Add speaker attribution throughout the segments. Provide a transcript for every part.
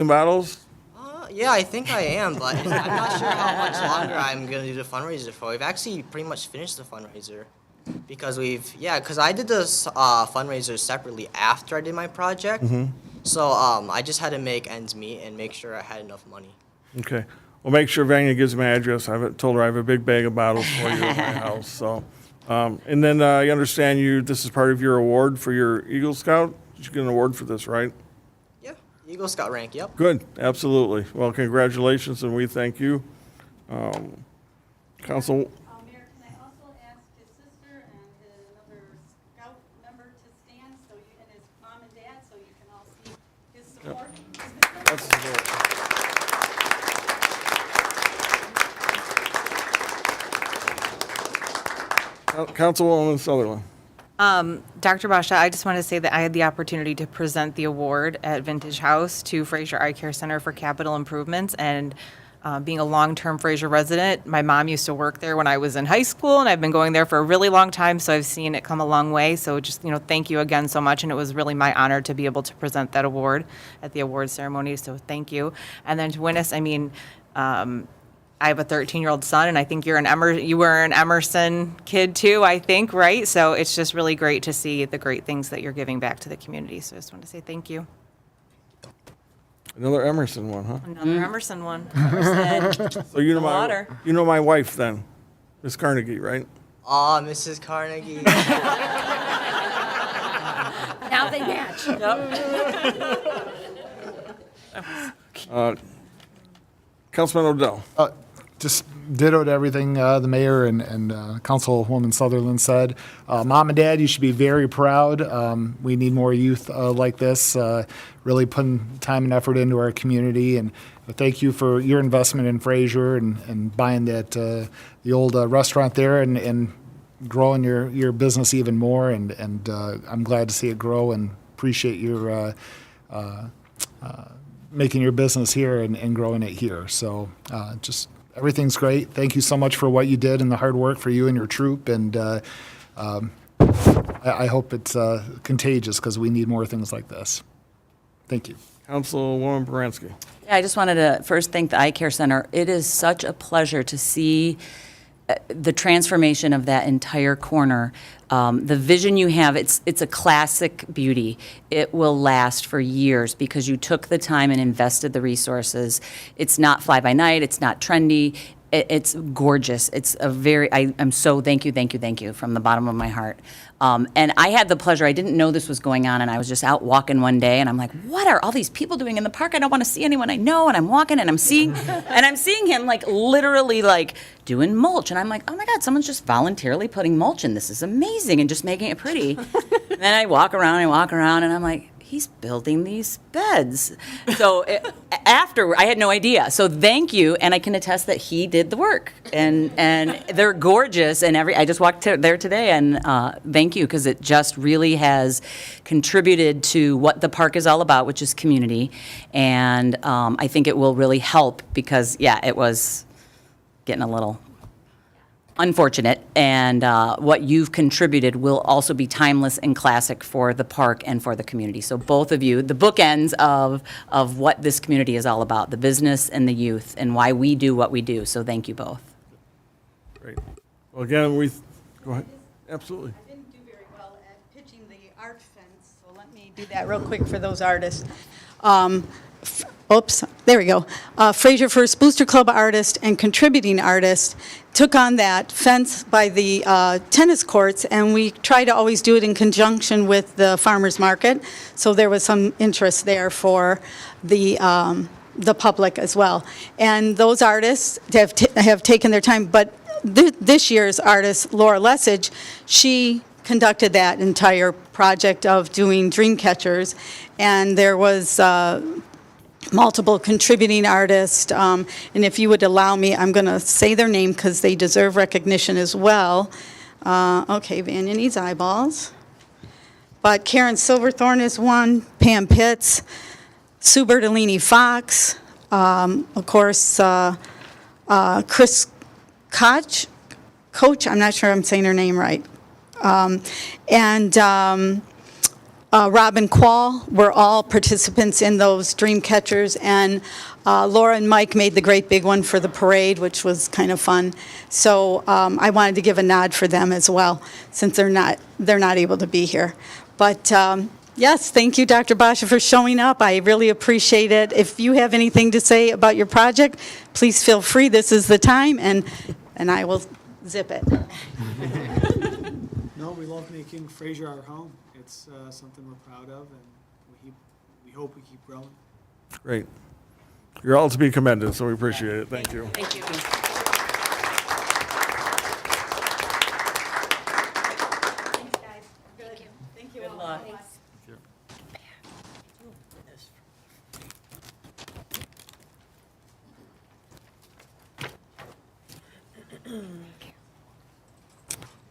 Speaker 1: bottles?
Speaker 2: Yeah, I think I am, but I'm not sure how much longer I'm going to do the fundraiser for. We've actually pretty much finished the fundraiser because because I did this fundraiser separately after I did my project. So I just had to make ends meet and make sure I had enough money.
Speaker 1: Okay. Well, make sure Vanya gives my address. I've told her I have a big bag of bottles for you at my house. So, and then I understand this is part of your award for your Eagle Scout. You get an award for this, right?
Speaker 2: Yeah, Eagle Scout rank, yep.
Speaker 1: Good, absolutely. Well, congratulations, and we thank you. Council,
Speaker 3: Mayor, can I also ask his sister and another scout member to stand, and his mom and dad, so you can all see his support?
Speaker 1: that's the vote. Councilwoman Sutherland.
Speaker 4: Dr. Basha, I just want to say that I had the opportunity to present the award at Vintage House to Fraser Eye Care Center for capital improvements. And being a long-term Fraser resident, my mom used to work there when I was in high school, and I've been going there for a really long time, so I've seen it come a long way. So just, thank you again so much. And it was really my honor to be able to present that award at the award ceremony. So thank you. And then to Winnis, I have a 13-year-old son, and I think you were an Emerson kid too, I think, right? So it's just really great to see the great things that you're giving back to the community. So I just want to say thank you.
Speaker 1: Another Emerson one, huh?
Speaker 4: Another Emerson one. Emerson.
Speaker 1: So you know
Speaker 4: Water.
Speaker 1: my wife then, Miss Carnegie, right?
Speaker 2: Aw, Mrs. Carnegie.
Speaker 3: Now they match.
Speaker 1: Councilman Odell.
Speaker 5: Just ditto to everything the mayor and Councilwoman Sutherland said. Mom and Dad, you should be very proud. We need more youth like this, really putting time and effort into our community. And thank you for your investment in Fraser and buying the old restaurant there and growing your business even more. And I'm glad to see it grow and appreciate your making your business here and growing it here. So just everything's great. Thank you so much for what you did and the hard work for you and your troop. And I hope it's contagious because we need more things like this. Thank you.
Speaker 1: Councilwoman Baranski.
Speaker 6: Yeah, I just wanted to first thank the Eye Care Center. It is such a pleasure to see the transformation of that entire corner. The vision you have, it's a classic beauty. It will last for years because you took the time and invested the resources. It's not fly by night. It's not trendy. It's gorgeous. It's I'm so thank you from the bottom of my heart. And I had the pleasure, I didn't know this was going on, and I was just out walking one day, and I'm like, what are all these people doing in the park? I don't want to see anyone I know, and I'm walking, and I'm seeing him like literally like doing mulch, and I'm like, oh my God, someone's just voluntarily putting mulch in. This is amazing, and just making it pretty. And then I walk around, and I'm like, he's building these beds. So after, I had no idea. So thank you, and I can attest that he did the work, and they're gorgeous. And I just walked there today, and thank you, because it just really has contributed to what the park is all about, which is community. And I think it will really help because, yeah, it was getting a little unfortunate, and what you've contributed will also be timeless and classic for the park and for the community. So both of you, the bookends of what this community is all about, the business and the youth, and why we do what we do. So thank you both.
Speaker 1: Great. Well, again, go ahead. Absolutely.
Speaker 3: I didn't do very well at pitching the art fence, so let me do that real quick for those artists. Oops, there we go. Fraser First Booster Club artist and contributing artist took on that fence by the tennis courts, and we try to always do it in conjunction with the farmers market. So there was some interest there for the public as well. And those artists have taken their time, but this year's artist, Laura Lessage, she conducted that entire project of doing dream catchers, and there was multiple contributing artists, and if you would allow me, I'm going to say their name because they deserve recognition as well. Okay, Vanya needs eyeballs. But Karen Silverthorne is one, Pam Pitts, Sue Bertolini Fox, of course, Chris Coach, I'm not sure I'm saying her name right, and Robin Quall were all participants in those dream catchers, and Laura and Mike made the great big one for the parade, which was kind of fun. So I wanted to give a nod for them as well, since they're not able to be here. But yes, thank you, Dr. Basha, for showing up. I really appreciate it. If you have anything to say about your project, please feel free. This is the time, and I will zip it.
Speaker 7: No, we love making Fraser our home. It's something we're proud of, and we hope we keep growing.
Speaker 1: Great. You're all to be commended, so we appreciate it. Thank you.
Speaker 6: Thank you.
Speaker 3: Thank you.
Speaker 6: Good luck.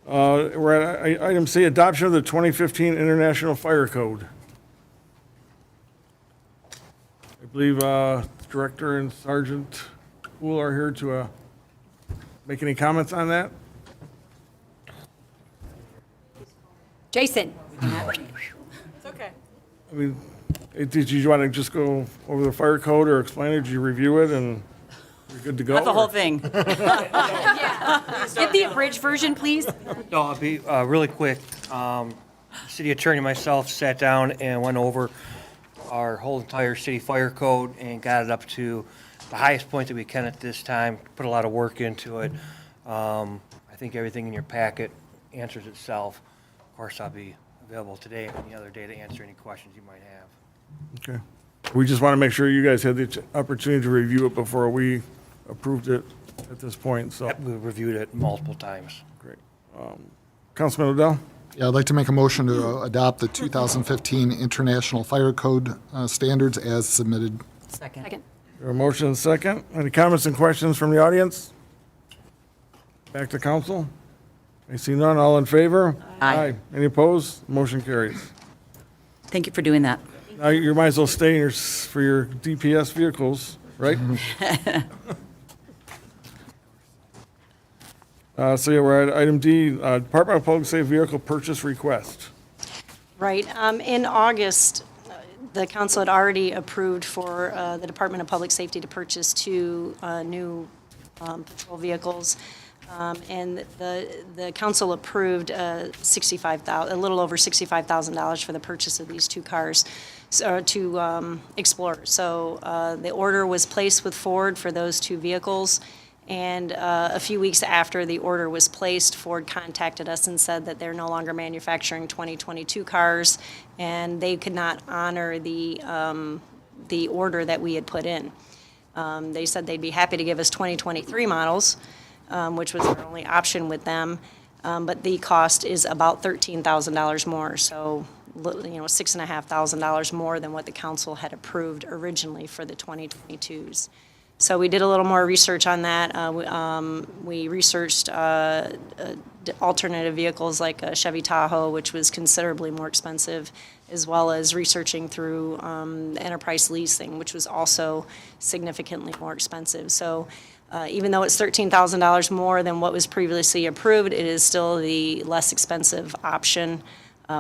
Speaker 1: We're at item C, adoption of the 2015 International Fire Code. I believe Director and Sergeant Poole are here to make any comments on that.
Speaker 8: Jason.
Speaker 1: I mean, did you want to just go over the fire code or explain it? Did you review it and you're good to go?
Speaker 6: Not the whole
Speaker 1: or-
Speaker 6: thing.
Speaker 8: Give the abridged version, please.
Speaker 9: No, I'll be really quick. City attorney and myself sat down and went over our whole entire city fire code and got it up to the highest point that we can at this time. Put a lot of work into it. I think everything in your packet answers itself. Of course, I'll be available today and any other day to answer any questions you might have.
Speaker 1: Okay. We just want to make sure you guys had the opportunity to review it before we approved it at this point, so.
Speaker 9: We reviewed it multiple times.
Speaker 1: Great. Councilman Odell?
Speaker 5: Yeah, I'd like to make a motion to adopt the 2015 International Fire Code standards as submitted.
Speaker 6: Second.
Speaker 8: Second.
Speaker 1: A motion and a second. Any comments and questions from the audience? Back to council. I see none. All in favor?
Speaker 6: Aye.
Speaker 1: Any opposed? Motion carries.
Speaker 6: Thank you for doing that.
Speaker 1: Now, you might as well stay in for your DPS vehicles, right? So yeah, we're at item D, Department of Public Safety Vehicle Purchase Request.
Speaker 10: Right. In August, the council had already approved for the Department of Public Safety to purchase 2 new patrol vehicles. And the council approved a little over $65,000 for the purchase of these 2 cars, so 2 Explorers. So the order was placed with Ford for those 2 vehicles. And a few weeks after the order was placed, Ford contacted us and said that they're no longer manufacturing 2022 cars, and they could not honor the order that we had put in. They said they'd be happy to give us 2023 models, which was our only option with them, but the cost is about $13,000 more, so $6,500 more than what the council had approved originally for the 2022s. So we did a little more research on that. We researched alternative vehicles like a Chevy Tahoe, which was considerably more expensive, as well as researching through enterprise leasing, which was also significantly more expensive. So even though it's $13,000 more than what was previously approved, it is still the less expensive option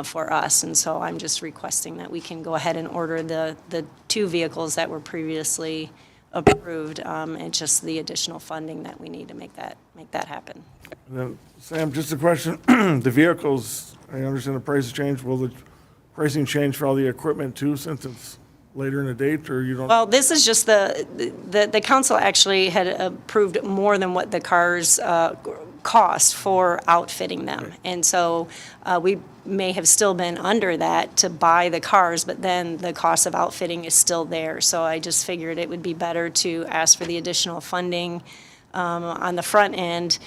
Speaker 10: for us. And so I'm just requesting that we can go ahead and order the 2 vehicles that were previously approved, and just the additional funding that we need to make that happen.
Speaker 1: And then, Sam, just a question. The vehicles, I understand the price has changed. Will the pricing change for all the equipment too, since it's later in the date, or you don't?
Speaker 10: Well, this is just the council actually had approved more than what the cars cost for outfitting them. And so we may have still been under that to buy the cars, but then the cost of outfitting is still there. So I just figured it would be better to ask for the additional funding on the front end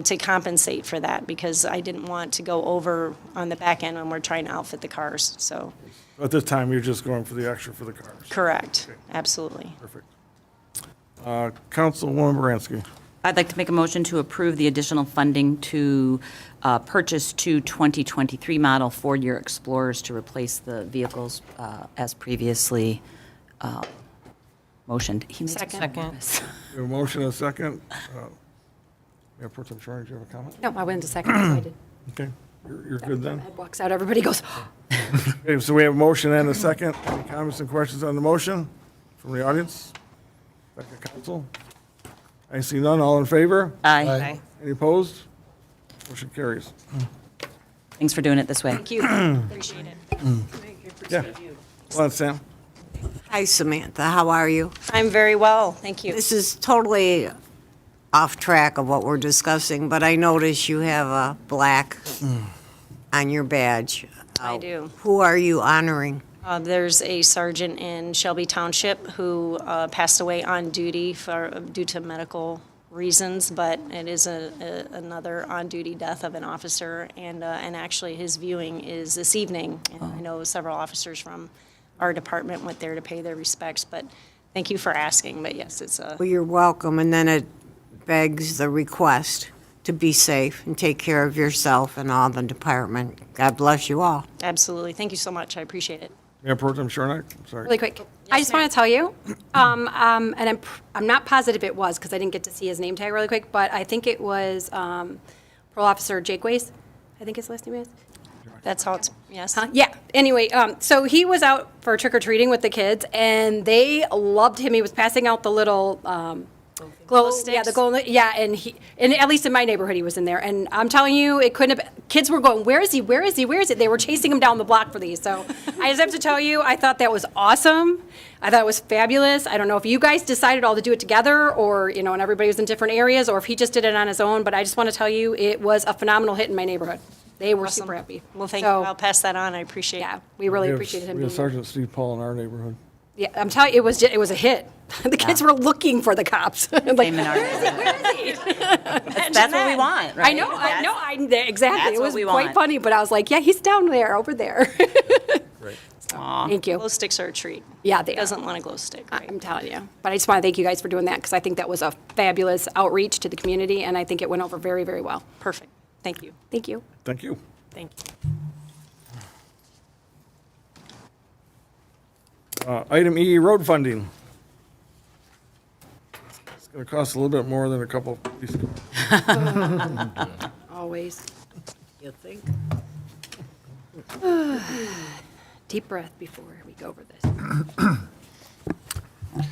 Speaker 10: to compensate for that, because I didn't want to go over on the back end when we're trying to outfit the cars. So,
Speaker 1: At this time, you're just going for the extra for the cars?
Speaker 10: correct,
Speaker 1: Okay.
Speaker 10: absolutely.
Speaker 1: Perfect. Councilwoman Baranski.
Speaker 6: I'd like to make a motion to approve the additional funding to purchase 2 2023 model Ford-year Explorers to replace the vehicles as previously motioned. He makes me
Speaker 10: Second.
Speaker 6: nervous.
Speaker 1: We have a motion and a second. Mayor Pro Tem Shore, do you have a comment?
Speaker 8: No, I went into second. So I did.
Speaker 1: Okay, you're good then?
Speaker 8: Ed walks out, everybody goes,
Speaker 1: Okay, so we have a motion and a second. Any comments and questions on the motion from the audience? Back to council? I see none. All in favor?
Speaker 6: Aye.
Speaker 4: Aye.
Speaker 1: Any opposed? Motion carries.
Speaker 6: Thanks for doing it this way.
Speaker 10: Thank you. Appreciate it.
Speaker 1: Yeah. Well, Sam.
Speaker 11: Hi, Samantha. How are you?
Speaker 10: I'm very well, thank you.
Speaker 11: This is totally off track of what we're discussing, but I notice you have a black on your badge.
Speaker 10: I do.
Speaker 11: Who are you honoring?
Speaker 10: There's a sergeant in Shelby Township who passed away on duty due to medical reasons, but it is another on-duty death of an officer, and actually his viewing is this evening. And I know several officers from our department went there to pay their respects, but thank you for asking, but yes, it's a,
Speaker 11: Well, you're welcome, and then it begs the request to be safe and take care of yourself and all the department. God bless you all.
Speaker 10: absolutely, thank you so much, I appreciate it.
Speaker 1: Mayor Pro Tem Shornack, I'm sorry.
Speaker 8: Really quick. I just want to tell you, and I'm not positive it was because I didn't get to see his name tag really quick, but I think it was Parole Officer Jake Ways. I think his last name is.
Speaker 10: That's how it's, yes?
Speaker 8: Huh? Yeah. Anyway, so he was out for trick or treating with the kids, and they loved him. He was passing out the little glow
Speaker 10: sticks?
Speaker 8: Yeah, the glow. Yeah, and at least in my neighborhood, he was in there. And I'm telling you, it couldn't have. Kids were going, "Where is he? Where is he? Where is it?" They were chasing him down the block for these. So I just have to tell you, I thought that was awesome. I thought it was fabulous. I don't know if you guys decided all to do it together, or and everybody was in different areas, or if he just did it on his own. But I just want to tell you, it was a phenomenal hit in my neighborhood. They were super happy.
Speaker 10: Well, thank you,
Speaker 8: So,
Speaker 10: I'll pass that on, I appreciate it.
Speaker 8: Yeah, we really
Speaker 1: We have-
Speaker 8: appreciated him
Speaker 1: We
Speaker 8: being
Speaker 1: have
Speaker 8: there.
Speaker 1: Sergeant Steve Paul in our neighborhood.
Speaker 8: Yeah, I'm telling you, it was a hit. The kids were looking for the cops. Like,
Speaker 6: Same in our neighborhood. That's what we want, right?
Speaker 8: I know, exactly.
Speaker 6: that's
Speaker 8: It
Speaker 6: what
Speaker 8: was
Speaker 6: we
Speaker 8: quite
Speaker 6: want.
Speaker 8: funny, but I was like, yeah, he's down there, over there.
Speaker 6: Aw.
Speaker 8: Thank you.
Speaker 10: Glow sticks are a treat.
Speaker 8: Yeah, they
Speaker 10: Who doesn't want a glow stick, right?
Speaker 8: I'm telling you. But I just want to thank you guys for doing that, because I think that was a fabulous outreach to the community, and I think it went over very, very well.
Speaker 10: Perfect, thank you.
Speaker 8: Thank you.
Speaker 1: Thank you.
Speaker 10: Thank you.
Speaker 1: Item E, road funding. It's going to cost a little bit more than a couple police cars.
Speaker 8: Always.
Speaker 11: You think?
Speaker 8: Deep breath before we go over this.
Speaker 1: Hey,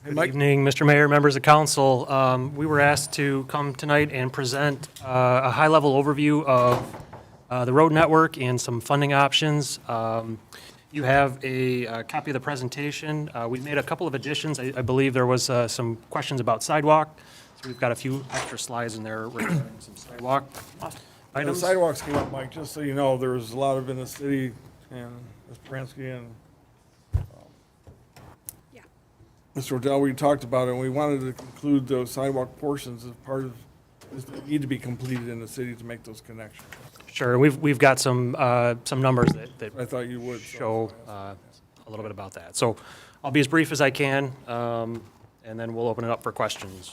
Speaker 12: Good
Speaker 1: Mike?
Speaker 12: evening, Mr. Mayor, members of council. We were asked to come tonight and present a high-level overview of the road network and some funding options. You have a copy of the presentation. We made a couple of additions. I believe there was some questions about sidewalk, so we've got a few extra slides in there regarding some sidewalk
Speaker 1: The
Speaker 12: items.
Speaker 1: sidewalks came up, Mike, just so you know, there was a lot of in the city, and Mr. Pransky and
Speaker 8: Yeah.
Speaker 1: Mr. Odell, we talked about it, and we wanted to conclude those sidewalk portions as part of, that need to be completed in the city to make those connections.
Speaker 12: Sure, we've got some numbers that
Speaker 1: I thought you would. so-
Speaker 12: show a little bit about that. So I'll be as brief as I can, and then we'll open it up for questions.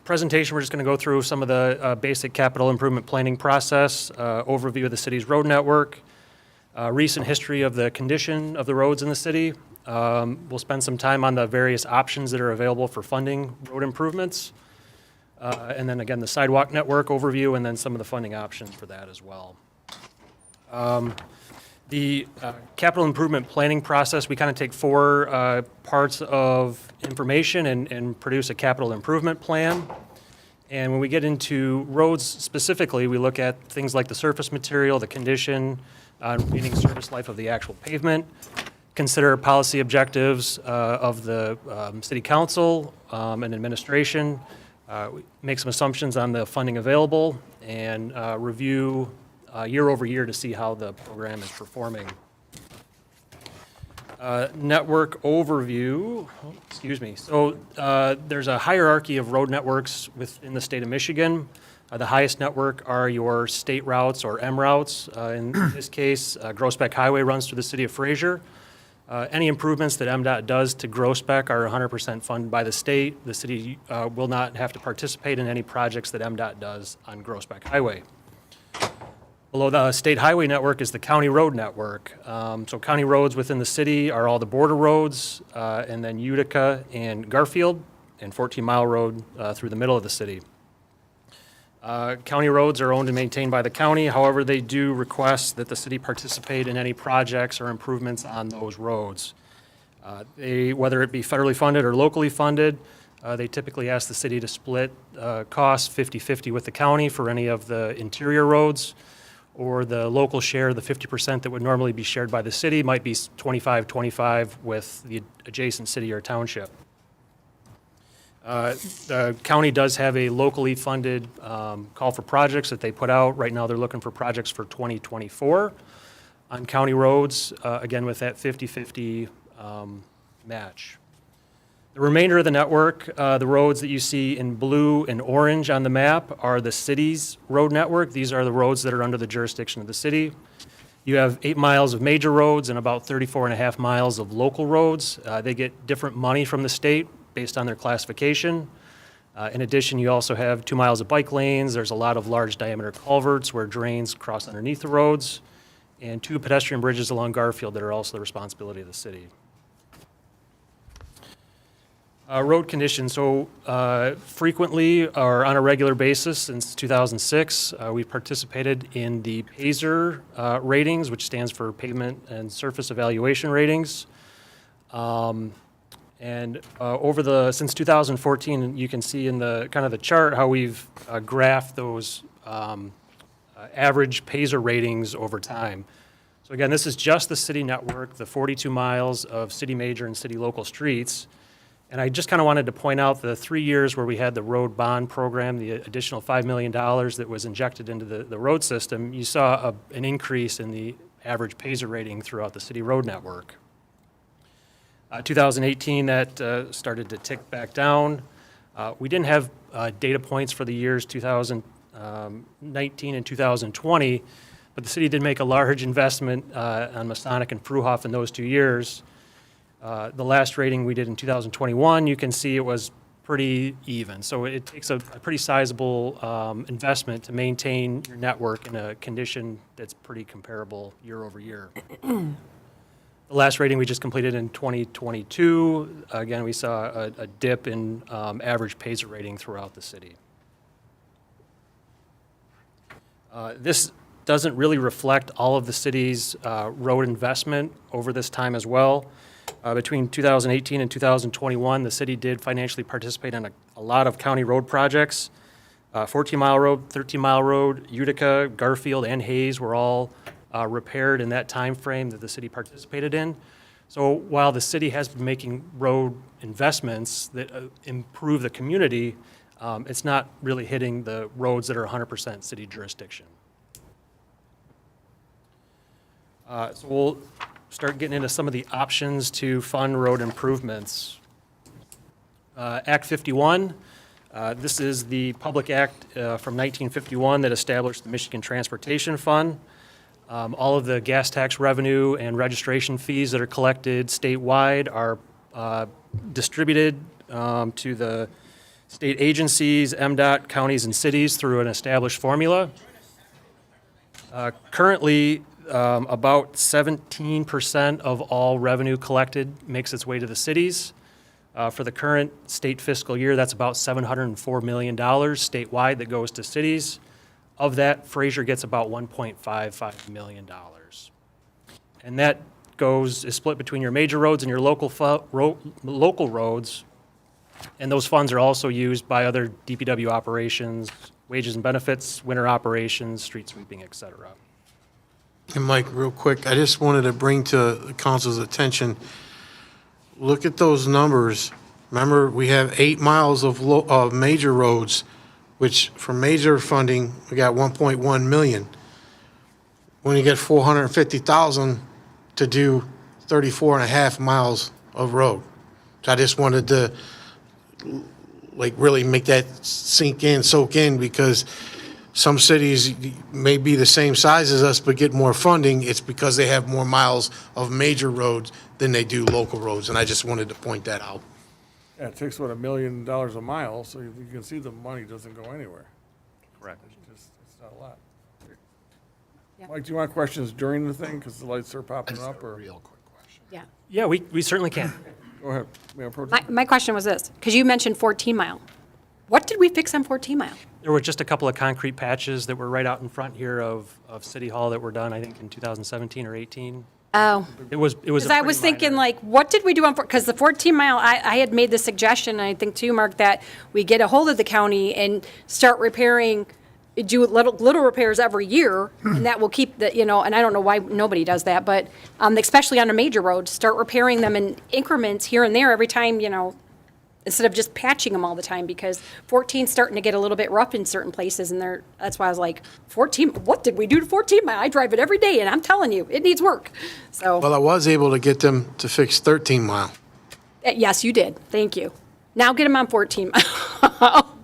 Speaker 12: Presentation, we're just going to go through some of the basic capital improvement planning process, overview of the city's road network, recent history of the condition of the roads in the city. We'll spend some time on the various options that are available for funding road improvements. And then again, the sidewalk network overview, and then some of the funding options for that as well. The capital improvement planning process, we kind of take four parts of information and produce a capital improvement plan. And when we get into roads specifically, we look at things like the surface material, the condition, meaning service life of the actual pavement, consider policy objectives of the city council and administration, make some assumptions on the funding available, and review year over year to see how the program is performing. Network overview, excuse me. So there's a hierarchy of road networks within the state of Michigan. The highest network are your state routes or M routes. In this case, Groesbeck Highway runs through the city of Fraser. Any improvements that MDOT does to Groesbeck are 100% funded by the state. The city will not have to participate in any projects that MDOT does on Groesbeck Highway. Below the state highway network is the county road network. So county roads within the city are all the border roads, and then Utica and Garfield, and 14 Mile Road through the middle of the city. County roads are owned and maintained by the county. However, they do request that the city participate in any projects or improvements on those roads. Whether it be federally funded or locally funded, they typically ask the city to split costs 50-50 with the county for any of the interior roads, or the local share, the 50% that would normally be shared by the city, might be 25-25 with the adjacent city or township. The county does have a locally funded call for projects that they put out. Right now, they're looking for projects for 2024 on county roads, again, with that 50-50 match. The remainder of the network, the roads that you see in blue and orange on the map, are the city's road network. These are the roads that are under the jurisdiction of the city. You have 8 miles of major roads and about 34.5 miles of local roads. They get different money from the state based on their classification. In addition, you also have 2 miles of bike lanes. There's a lot of large diameter culverts where drains cross underneath the roads, and 2 pedestrian bridges along Garfield that are also the responsibility of the city. Road conditions, so frequently or on a regular basis since 2006, we've participated in the Fraser ratings, which stands for Pavement and Surface Evaluation Ratings. Since 2014, you can see in the kind of the chart how we've graphed those average Pazer ratings over time. So again, this is just the city network, the 42 miles of city major and city local streets. And I just kind of wanted to point out the 3 years where we had the road bond program, the additional $5 million that was injected into the road system. You saw an increase in the average Pazer rating throughout the city road network. 2018, that started to tick back down. We didn't have data points for the years 2019 and 2020, but the city did make a large investment on Masonic and Fruhoff in those 2 years. The last rating we did in 2021, you can see it was pretty even. So it takes a pretty sizable investment to maintain your network in a condition that's pretty comparable year over year. The last rating we just completed in 2022, again, we saw a dip in average Pazer rating throughout the city. This doesn't really reflect all of the city's road investment over this time as well. Between 2018 and 2021, the city did financially participate in a lot of county road projects. 14-mile road, 13-mile road, Utica, Garfield, and Hayes were all repaired in that time frame that the city participated in. So while the city has been making road investments that improve the community, it's not really hitting the roads that are 100% city jurisdiction. So we'll start getting into some of the options to fund road improvements. Act 51, this is the public act from 1951 that established the Michigan Transportation Fund. All of the gas tax revenue and registration fees that are collected statewide are distributed to the state agencies, MDOT, counties, and cities through an established formula. Currently, about 17% of all revenue collected makes its way to the cities. For the current state fiscal year, that's about $704 million statewide that goes to cities. Of that, Fraser gets about $1.55 million. And that is split between your major roads and your local roads. And those funds are also used by other DPW operations, wages and benefits, winter operations, street sweeping, et cetera.
Speaker 13: And Mike, real quick, I just wanted to bring to the council's attention, look at those numbers. Remember, we have 8 miles of major roads, which for major funding, we got 1.1 million. When you get 450,000 to do 34.5 miles of road. So I just wanted to really make that soak in, because some cities may be the same size as us but get more funding. It's because they have more miles of major roads than they do local roads, and I just wanted to point that out.
Speaker 1: Yeah, it takes, $1 million a mile, so you can see the money doesn't go anywhere.
Speaker 12: Correct.
Speaker 1: It's not a lot. Mike, do you want questions during the thing, because the lights are popping up, or?
Speaker 5: Real quick question.
Speaker 8: Yeah.
Speaker 12: Yeah, we certainly can.
Speaker 1: Go ahead.
Speaker 8: My question was this, because you mentioned 14 mile. What did we fix on 14 mile?
Speaker 12: There were just a couple of concrete patches that were right out in front here of City Hall that were done, I think, in 2017 or 18.
Speaker 8: Oh.
Speaker 12: It was.
Speaker 8: Because I was thinking, like, what did we do on, because the 14 mile, I had made the suggestion, and I think too, Mark, that we get a hold of the county and start repairing, do little repairs every year, and that will keep the, and I don't know why nobody does that, but especially on a major road, start repairing them in increments here and there every time, instead of just patching them all the time, because 14's starting to get a little bit rough in certain places, and that's why I was like, 14, what did we do to 14 mile? I drive it every day, and I'm telling you, it needs work. So,
Speaker 13: Well, I was able to get them to fix 13 Mile.
Speaker 8: yes, you did. Thank you. Now get them on 14 mile.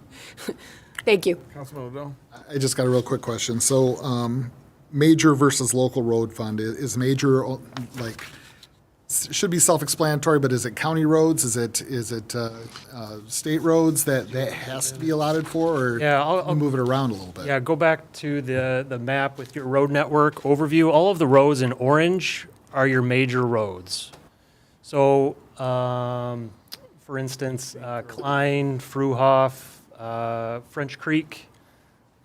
Speaker 8: Thank you.
Speaker 1: Councilman O'Donnell?
Speaker 5: I just got a real quick question. So, major versus local road fund, is major, like, should be self-explanatory, but is it county roads? Is it state roads that has to be allotted for, or
Speaker 12: Yeah, I'll
Speaker 5: move it around a little bit?
Speaker 12: Yeah, go back to the map with your road network overview. All of the roads in orange are your major roads. So, for instance, Klein, Fruhoff, French Creek,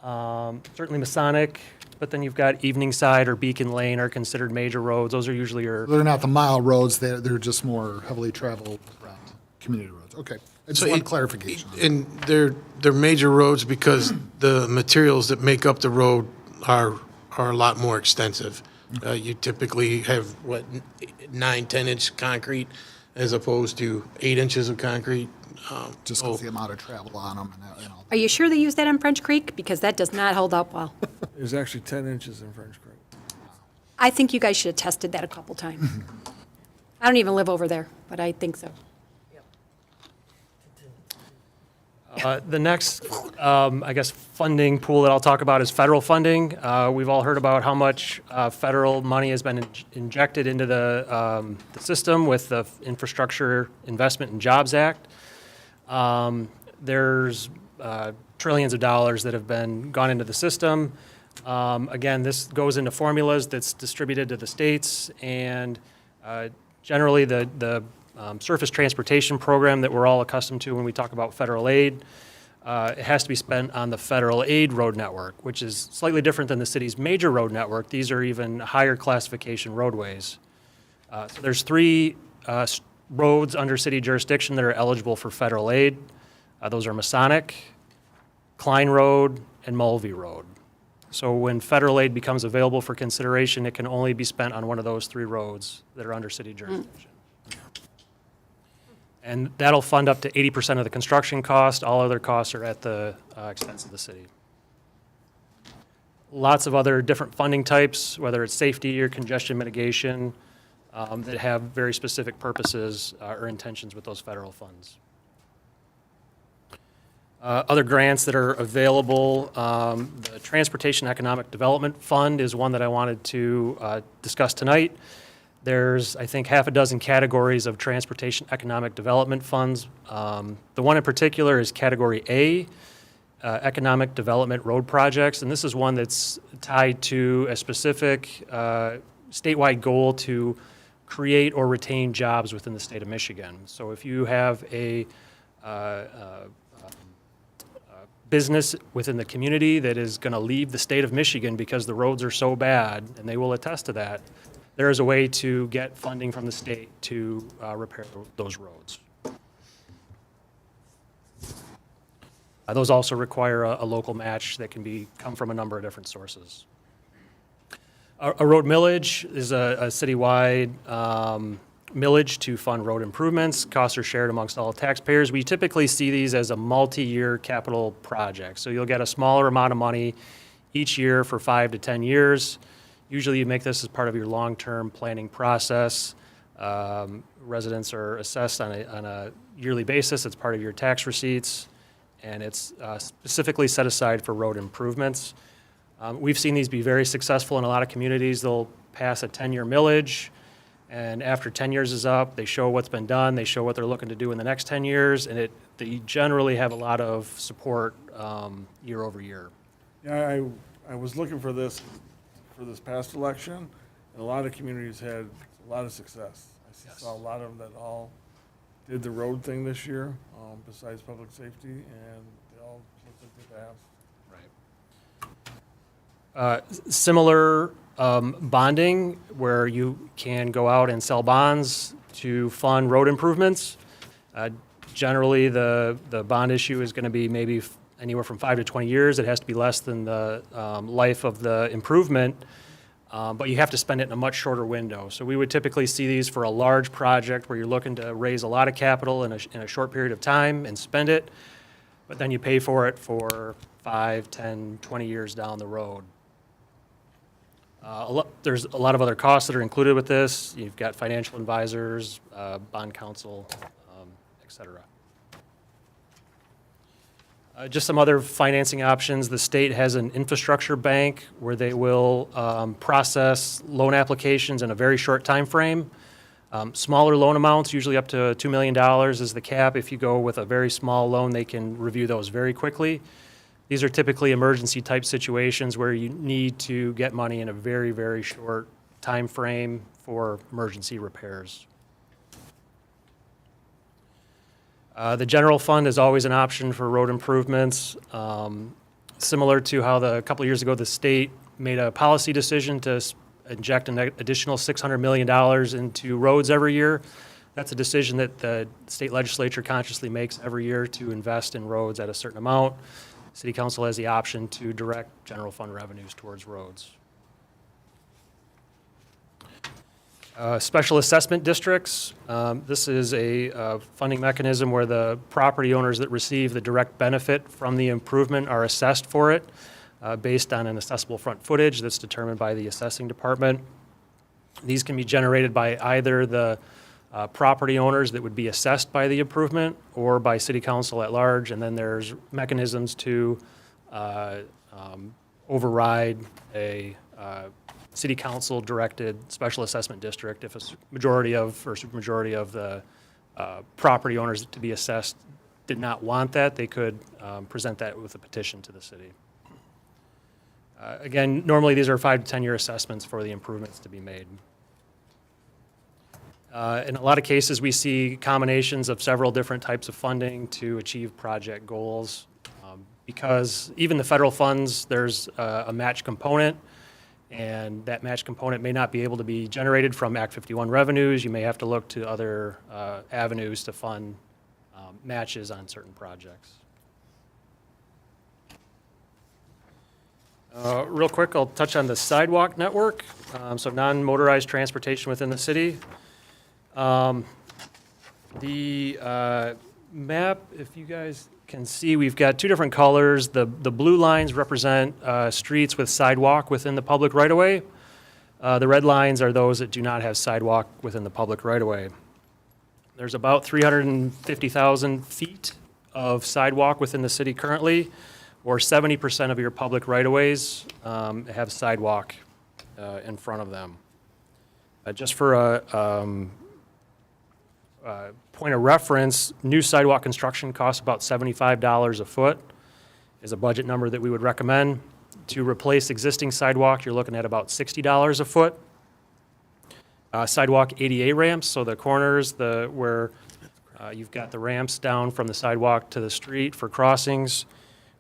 Speaker 12: certainly Masonic, but then you've got Eveningside or Beacon Lane are considered major roads. Those are usually your.
Speaker 5: They're not the mile roads, they're just more heavily traveled community roads. Okay, I just want clarification.
Speaker 13: And they're major roads because the materials that make up the road are a lot more extensive. You typically have, 9-10 inch concrete as opposed to 8 inches of concrete.
Speaker 5: Just because the amount of travel on them and all.
Speaker 8: Are you sure they use that on French Creek? Because that does not hold up well.
Speaker 1: There's actually 10 inches in French Creek.
Speaker 8: I think you guys should have tested that a couple times. I don't even live over there, but I think so.
Speaker 12: The next, I guess, funding pool that I'll talk about is federal funding. We've all heard about how much federal money has been injected into the system with the Infrastructure Investment and Jobs Act. There's trillions of dollars that have gone into the system. Again, this goes into formulas that's distributed to the states, and generally the surface transportation program that we're all accustomed to when we talk about federal aid, it has to be spent on the federal aid road network, which is slightly different than the city's major road network. These are even higher classification roadways. So there's 3 roads under city jurisdiction that are eligible for federal aid. Those are Masonic, Klein Road, and Mulvey Road. So when federal aid becomes available for consideration, it can only be spent on one of those 3 roads that are under city jurisdiction. And that'll fund up to 80% of the construction cost. All other costs are at the expense of the city. Lots of other different funding types, whether it's safety or congestion mitigation, that have very specific purposes or intentions with those federal funds. Other grants that are available, the Transportation Economic Development Fund is one that I wanted to discuss tonight. There's, I think, half a dozen categories of transportation economic development funds. The one in particular is Category A, Economic Development Road Projects, and this is one that's tied to a specific statewide goal to create or retain jobs within the state of Michigan. So if you have a business within the community that is going to leave the state of Michigan because the roads are so bad, and they will attest to that, there is a way to get funding from the state to repair those roads. Those also require a local match that can come from a number of different sources. A road millage is a citywide millage to fund road improvements. Costs are shared amongst all taxpayers. We typically see these as a multi-year capital project. So you'll get a smaller amount of money each year for 5 to 10 years. Usually you make this as part of your long-term planning process. Residents are assessed on a yearly basis. It's part of your tax receipts, and it's specifically set aside for road improvements. We've seen these be very successful in a lot of communities. They'll pass a 10-year millage, and after 10 years is up, they show what's been done, they show what they're looking to do in the next 10 years, and they generally have a lot of support year over year.
Speaker 1: Yeah, I was looking for this past election, and a lot of communities had a lot of success. I saw a lot of them that all did the road thing this year, besides public safety, and they all looked like they passed.
Speaker 12: Similar bonding, where you can go out and sell bonds to fund road improvements. Generally, the bond issue is going to be maybe anywhere from 5 to 20 years. It has to be less than the life of the improvement, but you have to spend it in a much shorter window. So we would typically see these for a large project where you're looking to raise a lot of capital in a short period of time and spend it, but then you pay for it for 5, 10, 20 years down the road. There's a lot of other costs that are included with this. You've got financial advisors, bond counsel, et cetera. Just some other financing options. The state has an infrastructure bank where they will process loan applications in a very short time frame. Smaller loan amounts, usually up to $2 million is the cap. If you go with a very small loan, they can review those very quickly. These are typically emergency type situations where you need to get money in a very, very short time frame for emergency repairs. The general fund is always an option for road improvements. Similar to how a couple of years ago the state made a policy decision to inject an additional $600 million into roads every year. That's a decision that the state legislature consciously makes every year to invest in roads at a certain amount. City Council has the option to direct general fund revenues towards roads. Special assessment districts. This is a funding mechanism where the property owners that receive the direct benefit from the improvement are assessed for it based on an assessable front footage that's determined by the assessing department. These can be generated by either the property owners that would be assessed by the improvement or by City Council at large, and then there's mechanisms to override a City Council directed special assessment district. If a majority of or supermajority of the property owners to be assessed did not want that, they could present that with a petition to the city. Again, normally these are 5 to 10-year assessments for the improvements to be made. In a lot of cases, we see combinations of several different types of funding to achieve project goals. Because even the federal funds, there's a match component, and that match component may not be able to be generated from Act 51 revenues. You may have to look to other avenues to fund matches on certain projects. Real quick, I'll touch on the sidewalk network, so non-motorized transportation within the city. The map, if you guys can see, we've got two different colors. The blue lines represent streets with sidewalk within the public right-of-way. The red lines are those that do not have sidewalk within the public right-of-way. There's about 350,000 feet of sidewalk within the city currently, or 70% of your public right-of-ways have sidewalk in front of them. Just for a point of reference, new sidewalk construction costs about $75 a foot is a budget number that we would recommend. To replace existing sidewalk, you're looking at about $60 a foot. Sidewalk ADA ramps, so the corners where you've got the ramps down from the sidewalk to the street for crossings,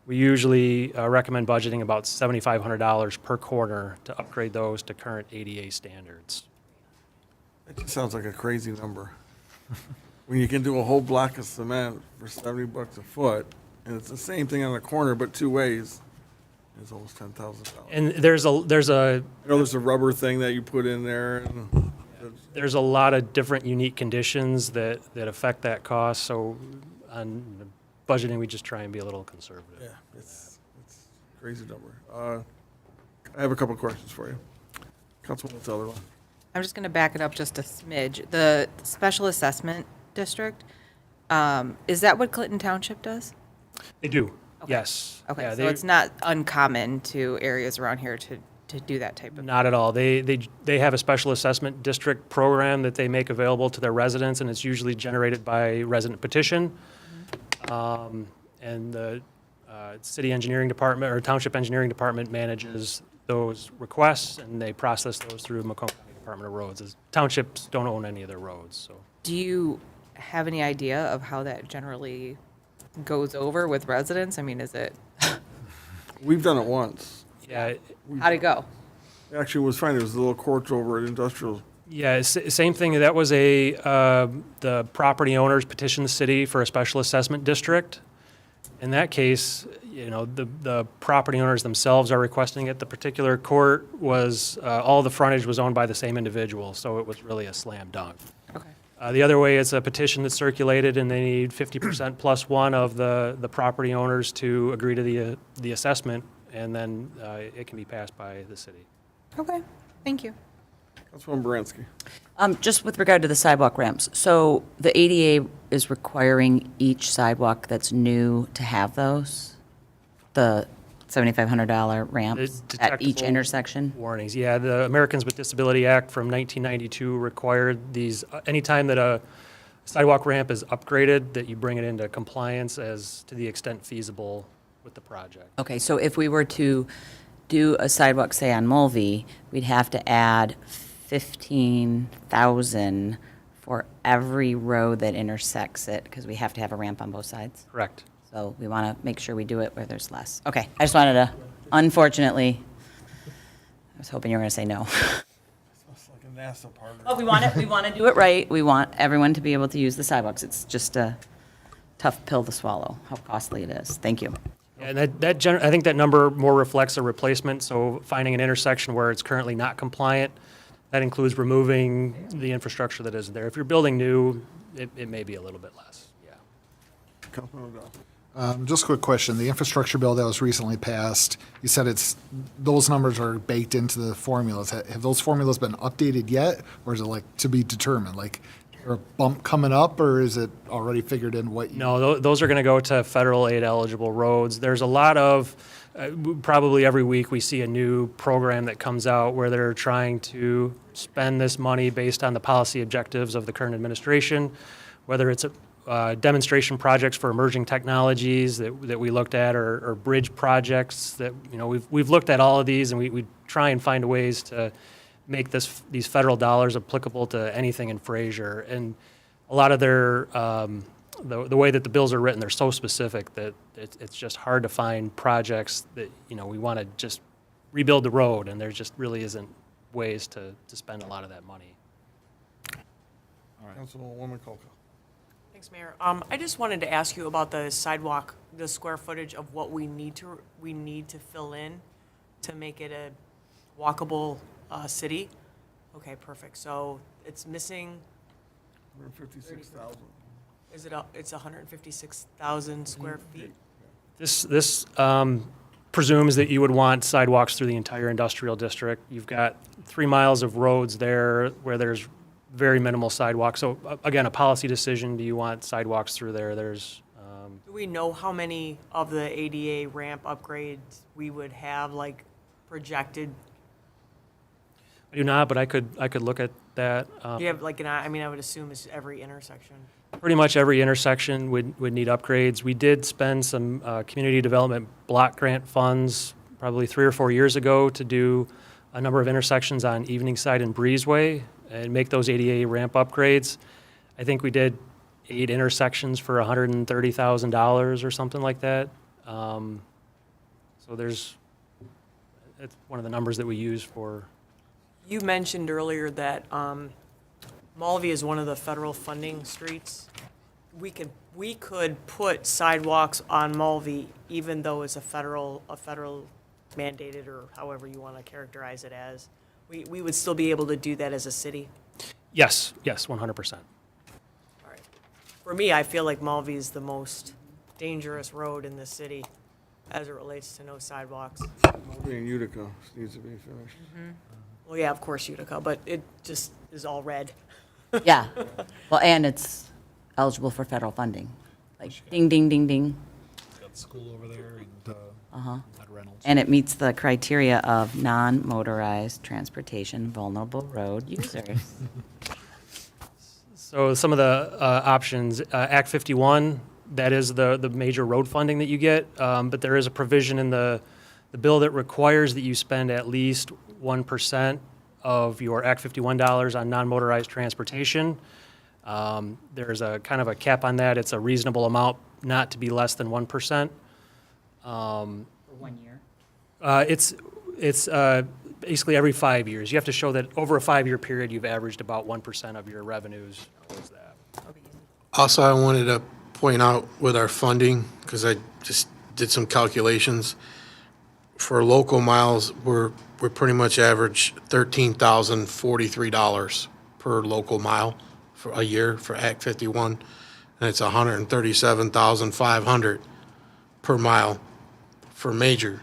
Speaker 12: we usually recommend budgeting about $7,500 per corner to upgrade those to current ADA standards.
Speaker 1: That just sounds like a crazy number. When you can do a whole block of cement for $70 a foot, and it's the same thing on the corner but two ways, it's almost $10,000.
Speaker 12: And there's a
Speaker 1: I know there's a rubber thing that you put in there. And
Speaker 12: there's a lot of different unique conditions that affect that cost. So on budgeting, we just try and be a little conservative.
Speaker 1: yeah, it's a crazy number. I have a couple questions for you. Councilwoman Sutherland.
Speaker 4: I'm just going to back it up just a smidge. The special assessment district, is that what Clinton Township does?
Speaker 12: They do, yes.
Speaker 4: Okay,
Speaker 12: Yeah,
Speaker 4: so it's not uncommon to areas around here to do that type of.
Speaker 12: Not at all. They have a special assessment district program that they make available to their residents, and it's usually generated by resident petition. And the city engineering department or township engineering department manages those requests, and they process those through Macomb County Department of Roads. As townships don't own any of their roads, so.
Speaker 4: Do you have any idea of how that generally goes over with residents? I mean, is it?
Speaker 1: We've done it once.
Speaker 12: Yeah,
Speaker 4: How'd it go?
Speaker 1: Actually, it was fine. There was a little court over at Industrial.
Speaker 12: yeah, same thing. That was the property owners petitioned the city for a special assessment district. In that case, you know, the property owners themselves are requesting it. The particular court was, all the frontage was owned by the same individual, so it was really a slam dunk.
Speaker 4: Okay.
Speaker 12: The other way, it's a petition that's circulated, and they need 50% plus one of the property owners to agree to the assessment, and then it can be passed by the city.
Speaker 4: Okay, thank you.
Speaker 1: Councilwoman Baranski.
Speaker 6: Just with regard to the sidewalk ramps, so the ADA is requiring each sidewalk that's new to have those? The $7,500 ramps at each
Speaker 12: Detectable
Speaker 6: intersection?
Speaker 12: Warnings, yeah. The Americans with Disability Act from 1992 required these, anytime that a sidewalk ramp is upgraded, that you bring it into compliance as to the extent feasible with the project.
Speaker 6: Okay, so if we were to do a sidewalk, say on Mulvey, we'd have to add 15,000 for every road that intersects it, because we have to have a ramp on both sides.
Speaker 12: Correct.
Speaker 6: So we want to make sure we do it where there's less. Okay, I just wanted to, unfortunately, I was hoping you were going to say no.
Speaker 1: It's like a NASA part.
Speaker 6: But we want to do it right. We want everyone to be able to use the sidewalks. It's just a tough pill to swallow, how costly it is. Thank you.
Speaker 12: And I think that number more reflects a replacement, so finding an intersection where it's currently not compliant, that includes removing the infrastructure that isn't there. If you're building new, it may be a little bit less, yeah.
Speaker 1: Councilman O'Donnell.
Speaker 5: Just a quick question. The infrastructure bill that was recently passed, you said those numbers are baked into the formulas. Have those formulas been updated yet, or is it like to be determined? Like, is there a bump coming up, or is it already figured in what you?
Speaker 12: No, those are going to go to federal aid eligible roads. There's a lot of, probably every week we see a new program that comes out where they're trying to spend this money based on the policy objectives of the current administration, whether it's demonstration projects for emerging technologies that we looked at, or bridge projects that, you know, we've looked at all of these, and we try and find ways to make these federal dollars applicable to anything in Fraser. And a lot of their, the way that the bills are written, they're so specific that it's just hard to find projects that, you know, we want to just rebuild the road, and there just really isn't ways to spend a lot of that money.
Speaker 1: Councilwoman Colca.
Speaker 14: Thanks, Mayor. I just wanted to ask you about the sidewalk, the square footage of what we need to fill in to make it a walkable city. Okay, perfect. So it's missing.
Speaker 1: 156,000.
Speaker 14: Is it? It's 156,000 square feet.
Speaker 12: This presumes that you would want sidewalks through the entire industrial district. You've got 3 miles of roads there where there's very minimal sidewalks. So again, a policy decision, do you want sidewalks through there? There's
Speaker 14: Do we know how many of the ADA ramp upgrades we would have, like, projected?
Speaker 12: I do not, but I could look at that.
Speaker 14: Do you have, like, I mean, I would assume it's every intersection.
Speaker 12: Pretty much every intersection would need upgrades. We did spend some community development block grant funds probably 3 or 4 years ago to do a number of intersections on Eveningside and Breezeway and make those ADA ramp upgrades. I think we did 8 intersections for $130,000 or something like that. So it's one of the numbers that we use for.
Speaker 14: You mentioned earlier that Mulvey is one of the federal funding streets. We could put sidewalks on Mulvey even though it's a federal mandated, or however you want to characterize it as. We would still be able to do that as a city?
Speaker 12: Yes, 100%.
Speaker 14: All right. For me, I feel like Mulvey is the most dangerous road in the city as it relates to no sidewalks.
Speaker 1: Mulvey and Utica needs to be finished.
Speaker 14: Well, yeah, of course Utica, but it just is all red.
Speaker 6: Yeah. Well, and it's eligible for federal funding. Like, ding, ding, ding, ding.
Speaker 5: Got school over there and Reynolds.
Speaker 6: And it meets the criteria of non-motorized transportation vulnerable road users.
Speaker 12: So some of the options, Act 51, that is the major road funding that you get, but there is a provision in the bill that requires that you spend at least 1% of your Act 51 dollars on non-motorized transportation. There's a kind of a cap on that. It's a reasonable amount, not to be less than 1%.
Speaker 6: For 1 year?
Speaker 12: it's basically every 5 years. You have to show that over a 5-year period, you've averaged about 1% of your revenues towards that.
Speaker 13: Also, I wanted to point out with our funding, because I just did some calculations. For local miles, we're pretty much average $13,043 per local mile for a year for Act 51, and it's $137,500 per mile for major.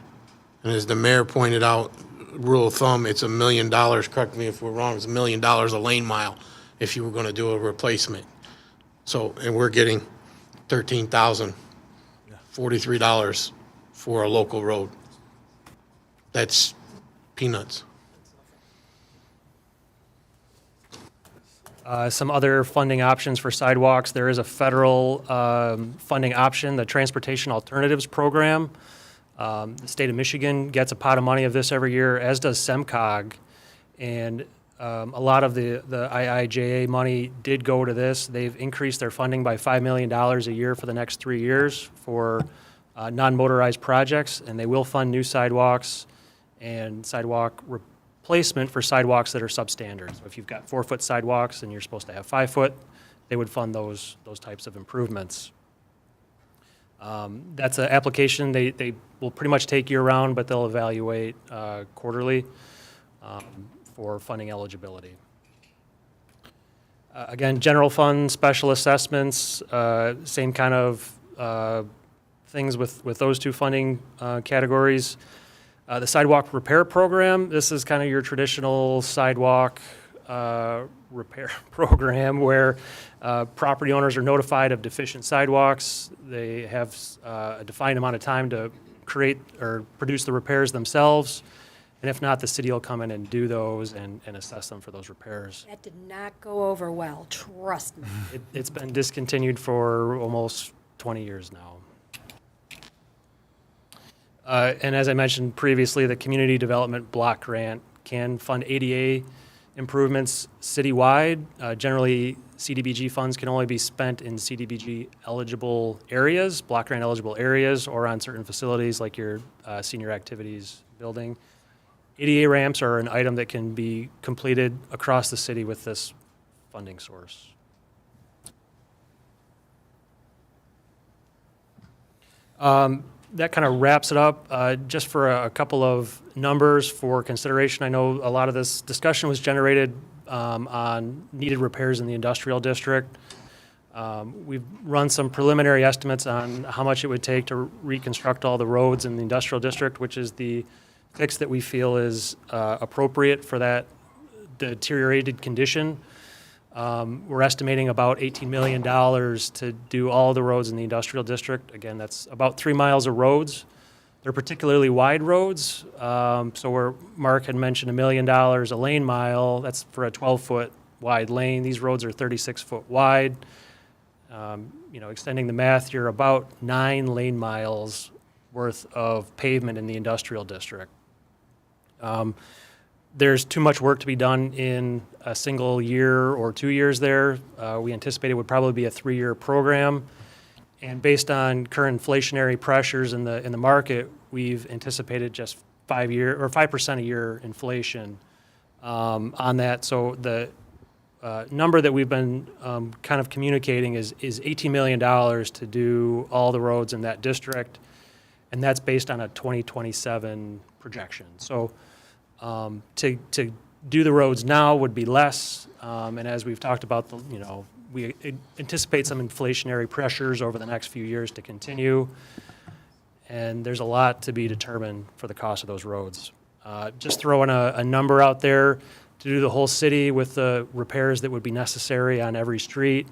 Speaker 13: And as the mayor pointed out, rule of thumb, it's $1 million, correct me if we're wrong, it's $1 million a lane mile if you were gonna do a replacement. So, and we're getting $13,043 for a local road. That's peanuts.
Speaker 12: Some other funding options for sidewalks. There is a federal funding option, the Transportation Alternatives Program. The state of Michigan gets a pot of money of this every year, as does SEMCOG. And a lot of the IIJA money did go to this. They've increased their funding by $5 million a year for the next 3 years for non-motorized projects, and they will fund new sidewalks and sidewalk replacement for sidewalks that are substandard. So if you've got 4-foot sidewalks and you're supposed to have 5-foot, they would fund those types of improvements. That's an application they will pretty much take year-round, but they'll evaluate quarterly for funding eligibility. Again, general fund, special assessments, same kind of things with those two funding categories. The sidewalk repair program, this is kind of your traditional sidewalk repair program where property owners are notified of deficient sidewalks. They have a defined amount of time to create or produce the repairs themselves. And if not, the city will come in and do those and assess them for those repairs.
Speaker 8: That did not go over well, trust me.
Speaker 12: It's been discontinued for almost 20 years now. And as I mentioned previously, the Community Development Block Grant can fund ADA improvements citywide. Generally, CDBG funds can only be spent in CDBG eligible areas, block grant eligible areas, or on certain facilities like your senior activities building. ADA ramps are an item that can be completed across the city with this funding source. That kind of wraps it up. Just for a couple of numbers for consideration, I know a lot of this discussion was generated on needed repairs in the industrial district. We've run some preliminary estimates on how much it would take to reconstruct all the roads in the industrial district, which is the fix that we feel is appropriate for that deteriorated condition. We're estimating about $18 million to do all the roads in the industrial district. Again, that's about 3 miles of roads. They're particularly wide roads. So where Mark had mentioned $1 million a lane mile, that's for a 12-foot wide lane. These roads are 36-foot wide. Extending the math, you're about 9 lane miles worth of pavement in the industrial district. There's too much work to be done in a single year or 2 years there. We anticipate it would probably be a 3-year program. And based on current inflationary pressures in the market, we've anticipated just 5% a year inflation on that. So the number that we've been kind of communicating is $18 million to do all the roads in that district, and that's based on a 2027 projection. So to do the roads now would be less, and as we've talked about, we anticipate some inflationary pressures over the next few years to continue, and there's a lot to be determined for the cost of those roads. Just throwing a number out there, to do the whole city with the repairs that would be necessary on every street,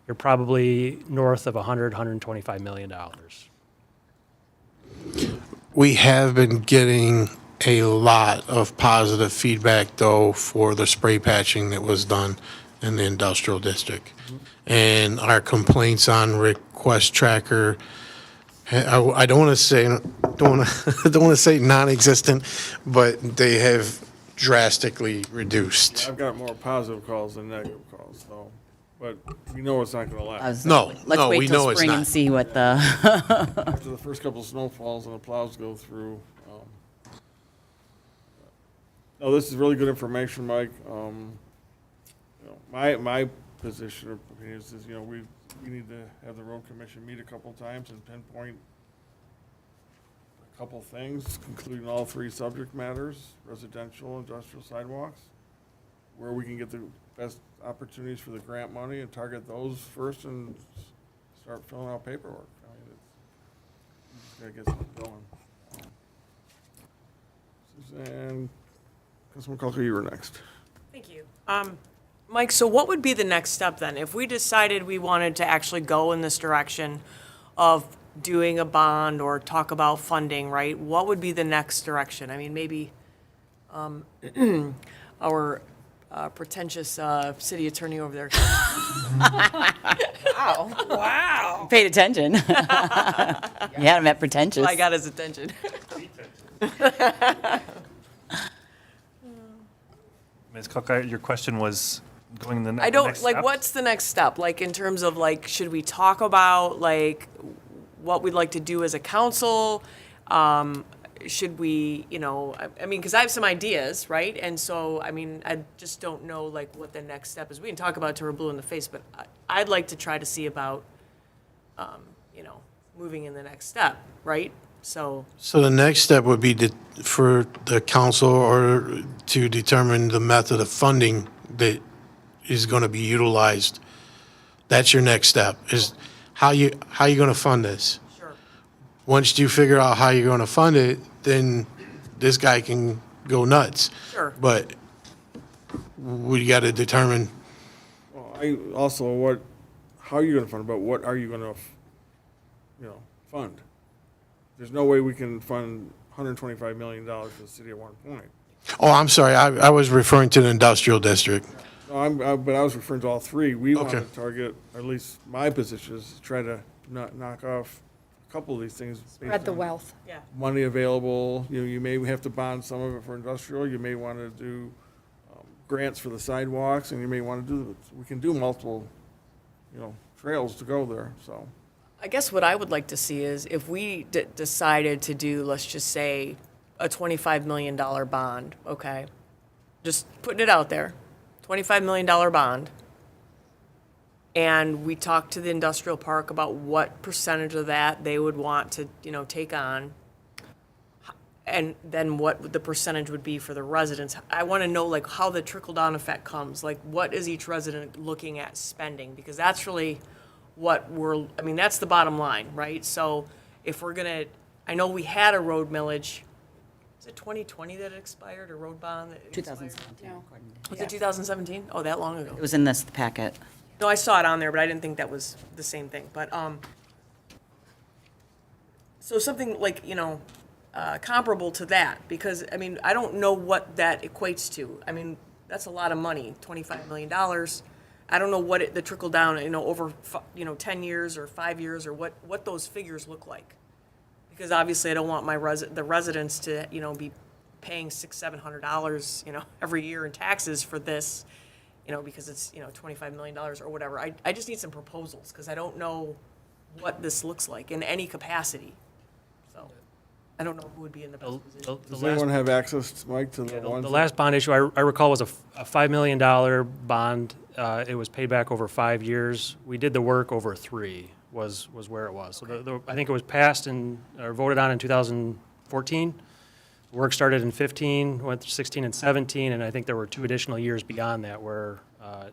Speaker 12: you're probably north of $125 million.
Speaker 13: We have been getting a lot of positive feedback, though, for the spray patching that was done in the industrial district. And our complaints on request tracker, I don't want to say non-existent, but they have drastically reduced.
Speaker 1: I've got more positive calls than negative calls, so, but we know it's not going to last.
Speaker 13: No,
Speaker 6: Let's
Speaker 13: no,
Speaker 6: wait
Speaker 13: we
Speaker 6: till
Speaker 13: know it's
Speaker 6: spring
Speaker 13: not.
Speaker 6: and see what the.
Speaker 1: After the first couple of snowfalls and the plows go through, No, this is really good information, Mike. You know, my position or opinion is, you know, we need to have the road commission meet a couple times and pinpoint a couple things, including all three subject matters, residential, industrial sidewalks, where we can get the best opportunities for the grant money and target those first and start filling out paperwork. I mean, you just gotta get something going. Suzanne, Councilman Culker, you were next.
Speaker 14: Thank you. Mike, so what would be the next step then? If we decided we wanted to actually go in this direction of doing a bond or talk about funding, right? What would be the next direction? I mean, maybe our pretentious city attorney over there. Wow.
Speaker 6: Paid attention. You had him at pretentious.
Speaker 14: I got his attention.
Speaker 15: Ms. Cook, your question was going in the
Speaker 14: I don't,
Speaker 15: next
Speaker 14: like,
Speaker 15: steps?
Speaker 14: what's the next step? Like, in terms of, like, should we talk about, like, what we'd like to do as a council? Should we, you know, I mean, because I have some ideas, right? And so, I mean, I just don't know, like, what the next step is. We can talk about it till we're blue in the face, but I'd like to try to see about, you know, moving in the next step, right? So,
Speaker 13: So the next step would be for the council or to determine the method of funding that is going to be utilized. That's your next step, is how you going to fund this.
Speaker 14: sure.
Speaker 13: Once you figure out how you're going to fund it, then this guy can go nuts.
Speaker 14: Sure.
Speaker 13: But we got to determine,
Speaker 1: Well, how are you gonna fund it, but what are you gonna, you know, fund? There's no way we can fund $125 million for the city at one point.
Speaker 13: oh, I'm sorry, I was referring to the industrial district.
Speaker 1: No, but I was referring to all three. We want
Speaker 13: Okay.
Speaker 1: to target, or at least my position is to try to knock off a couple of these things.
Speaker 8: Spread
Speaker 1: based
Speaker 8: the
Speaker 1: on
Speaker 8: wealth.
Speaker 14: Yeah.
Speaker 1: Money available, you know, you may have to bond some of it for industrial, you may want to do grants for the sidewalks, and you may want to we can do multiple, you know, trails to go there, so.
Speaker 14: I guess what I would like to see is if we decided to do, let's just say, a $25 million bond, okay? Just putting it out there, $25 million bond. And we talked to the industrial park about what percentage of that they would want to, you know, take on. And then what the percentage would be for the residents. I want to know, like, how the trickle-down effect comes. Like, what is each resident looking at spending? Because that's really what I mean, that's the bottom line, right? So if we're going to, I know we had a road millage. Is it 2020 that it expired, a road bond? That expired?
Speaker 6: 2017. according to-
Speaker 14: Was it 2017? Oh, that long ago.
Speaker 6: It was in this packet.
Speaker 14: No, I saw it on there, but I didn't think that was the same thing. But, so something like, you know, comparable to that, because, I mean, I don't know what that equates to. I mean, that's a lot of money, $25 million. I don't know what the trickle down, you know, over, 10 years or 5 years, or what those figures look like. Because obviously I don't want the residents to, you know, be paying $600-700, you know, every year in taxes for this, you know, because it's, you know, $25 million or whatever. I just need some proposals, because I don't know what this looks like in any capacity. So, I don't know who would be in the best position.
Speaker 1: Does anyone have access, Mike, to the ones?
Speaker 12: The last bond issue I recall was a $5 million bond. It was paid back over 5 years. We did the work over 3, was where it was. So I think it was passed or voted on in 2014. Work started in 15, went through 16 and 17, and I think there were 2 additional years beyond that where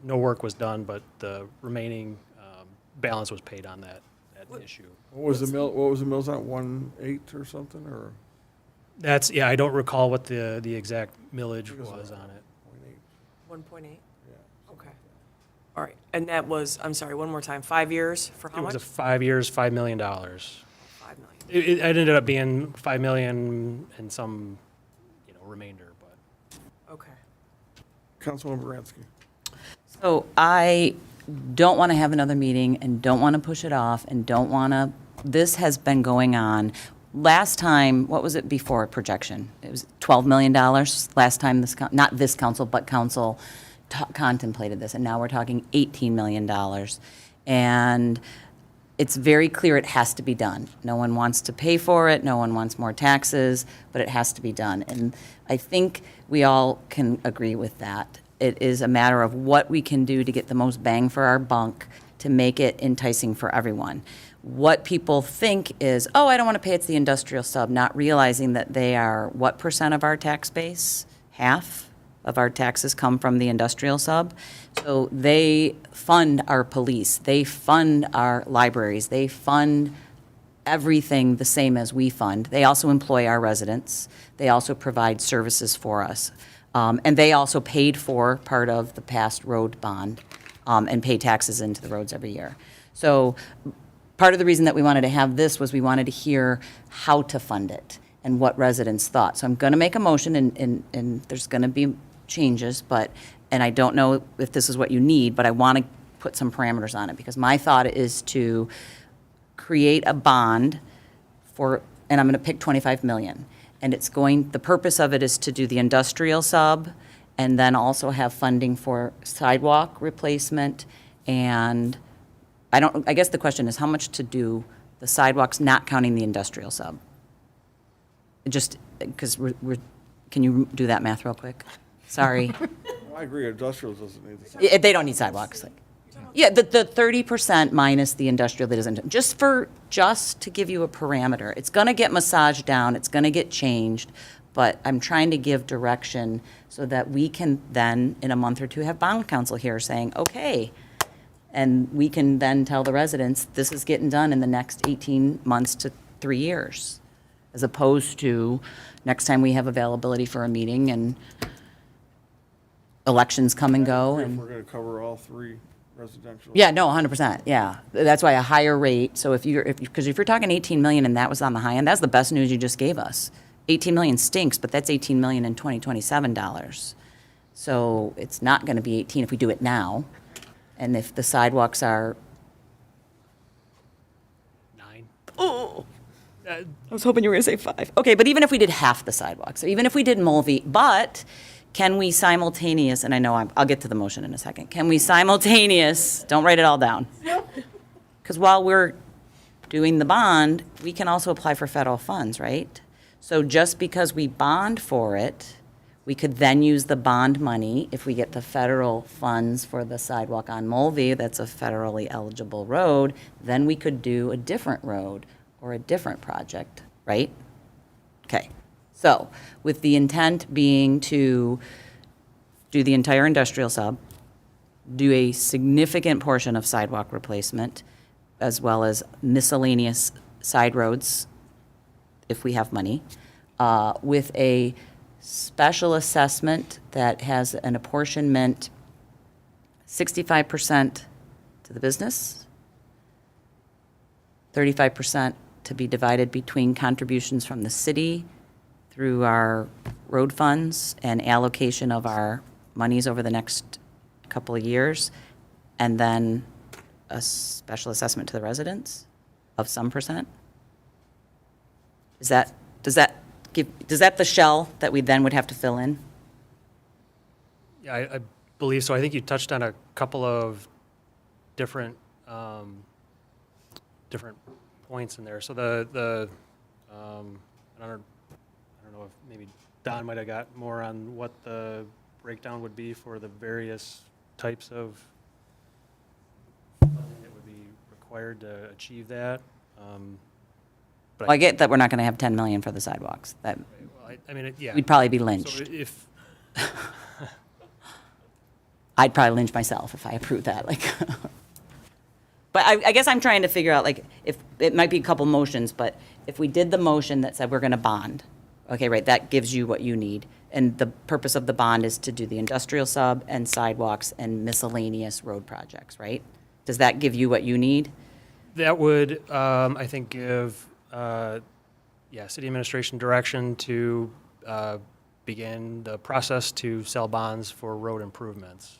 Speaker 12: no work was done, but the remaining balance was paid on that issue.
Speaker 1: What was the mills at, 1.8 or something, or?
Speaker 12: Yeah, I don't recall what the exact millage was on it.
Speaker 14: 1.8? Yeah. Okay. All right. And that was, I'm sorry, one more time, 5 years for how
Speaker 12: It
Speaker 14: much?
Speaker 12: was 5 years, $5 million.
Speaker 14: 5 million.
Speaker 12: It ended up being $5 million and some, remainder, but.
Speaker 14: Okay.
Speaker 1: Councilwoman Baranski.
Speaker 6: So I don't want to have another meeting and don't want to push it off and don't want to, this has been going on. Last time, what was it before projection? It was $12 million last time not this council, but council contemplated this. And now we're talking $18 million. And it's very clear it has to be done. No one wants to pay for it, no one wants more taxes, but it has to be done. And I think we all can agree with that. It is a matter of what we can do to get the most bang for our buck to make it enticing for everyone. What people think is, oh, I don't want to pay, it's the industrial sub, not realizing that they are what percent of our tax base? Half of our taxes come from the industrial sub. So they fund our police, they fund our libraries, they fund everything the same as we fund. They also employ our residents. They also provide services for us. And they also paid for part of the past road bond and pay taxes into the roads every year. So part of the reason that we wanted to have this was we wanted to hear how to fund it and what residents thought. So I'm going to make a motion, and there's going to be changes, and I don't know if this is what you need, but I want to put some parameters on it, because my thought is to create a bond for, and I'm going to pick 25 million. And the purpose of it is to do the industrial sub, and then also have funding for sidewalk replacement. And I guess the question is how much to do the sidewalks, not counting the industrial sub? Just, because can you do that math real quick? Sorry.
Speaker 1: I agree, industrial doesn't need the sidewalk.
Speaker 6: They don't need sidewalks. Yeah, the 30% minus the industrial that isn't, just to give you a parameter. It's going to get massaged down, it's going to get changed, but I'm trying to give direction so that we can then, in a month or two, have bond council here saying, okay, and we can then tell the residents, this is getting done in the next 18 months to 3 years, as opposed to next time we have availability for a meeting and elections come and go.
Speaker 1: If
Speaker 6: And
Speaker 1: we're going to cover all three residential.
Speaker 6: yeah, no, 100%, yeah. That's why a higher rate, so because if you're talking 18 million and that was on the high end, that's the best news you just gave us. 18 million stinks, but that's 18 million in 2027 dollars. So it's not going to be 18 if we do it now. And if the sidewalks are,
Speaker 12: 9.
Speaker 6: I was hoping you were going to say 5. Okay, but even if we did half the sidewalks, or even if we did Mulvey, but can we simultaneous, and I know I'll get to the motion in a second, can we simultaneous, don't write it all down. Because while we're doing the bond, we can also apply for federal funds, right? So just because we bond for it, we could then use the bond money if we get the federal funds for the sidewalk on Mulvey, that's a federally eligible road, then we could do a different road or a different project, right? Okay. So, with the intent being to do the entire industrial sub, do a significant portion of sidewalk replacement, as well as miscellaneous side roads, if we have money, with a special assessment that has an apportionment 65% to the business, 35% to be divided between contributions from the city through our road funds and allocation of our monies over the next couple of years, and then a special assessment to the residents of some percent? Does that the shell that we then would have to fill in?
Speaker 12: Yeah, I believe so. I think you touched on a couple of different points in there. So I don't know if maybe Don might have got more on what the breakdown would be for the various types of funding that would be required to achieve that. But
Speaker 6: Well, I get that we're not going to have 10 million for the sidewalks. That,
Speaker 12: well, I mean, yeah.
Speaker 6: we'd probably be
Speaker 12: So
Speaker 6: lynched.
Speaker 12: if,
Speaker 6: I'd probably lynch myself if I approved that, like. But I guess I'm trying to figure out, like, if, it might be a couple motions, but if we did the motion that said we're gonna bond, okay, right, that gives you what you need. And the purpose of the bond is to do the industrial sub and sidewalks and miscellaneous road projects, right? Does that give you what you need?
Speaker 12: that would, I think, give, city administration direction to begin the process to sell bonds for road improvements.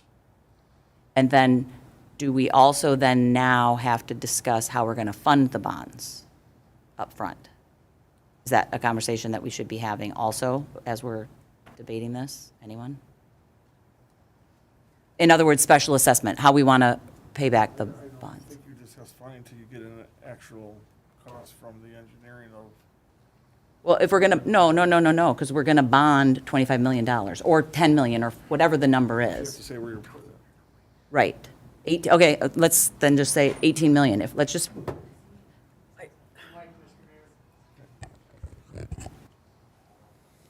Speaker 6: And then, do we also then now have to discuss how we're gonna fund the bonds up front? Is that a conversation that we should be having also as we're debating this? Anyone? In other words, special assessment, how we wanna pay back the bonds.
Speaker 1: I think you discussed money until you get an actual cost from the engineering of.
Speaker 6: Well, if we're going to, no, because we're going to bond $25 million or 10 million or whatever the number
Speaker 1: You have to
Speaker 6: is.
Speaker 1: say where you're putting it.
Speaker 6: Right. Okay, let's then just say 18 million. Let's just.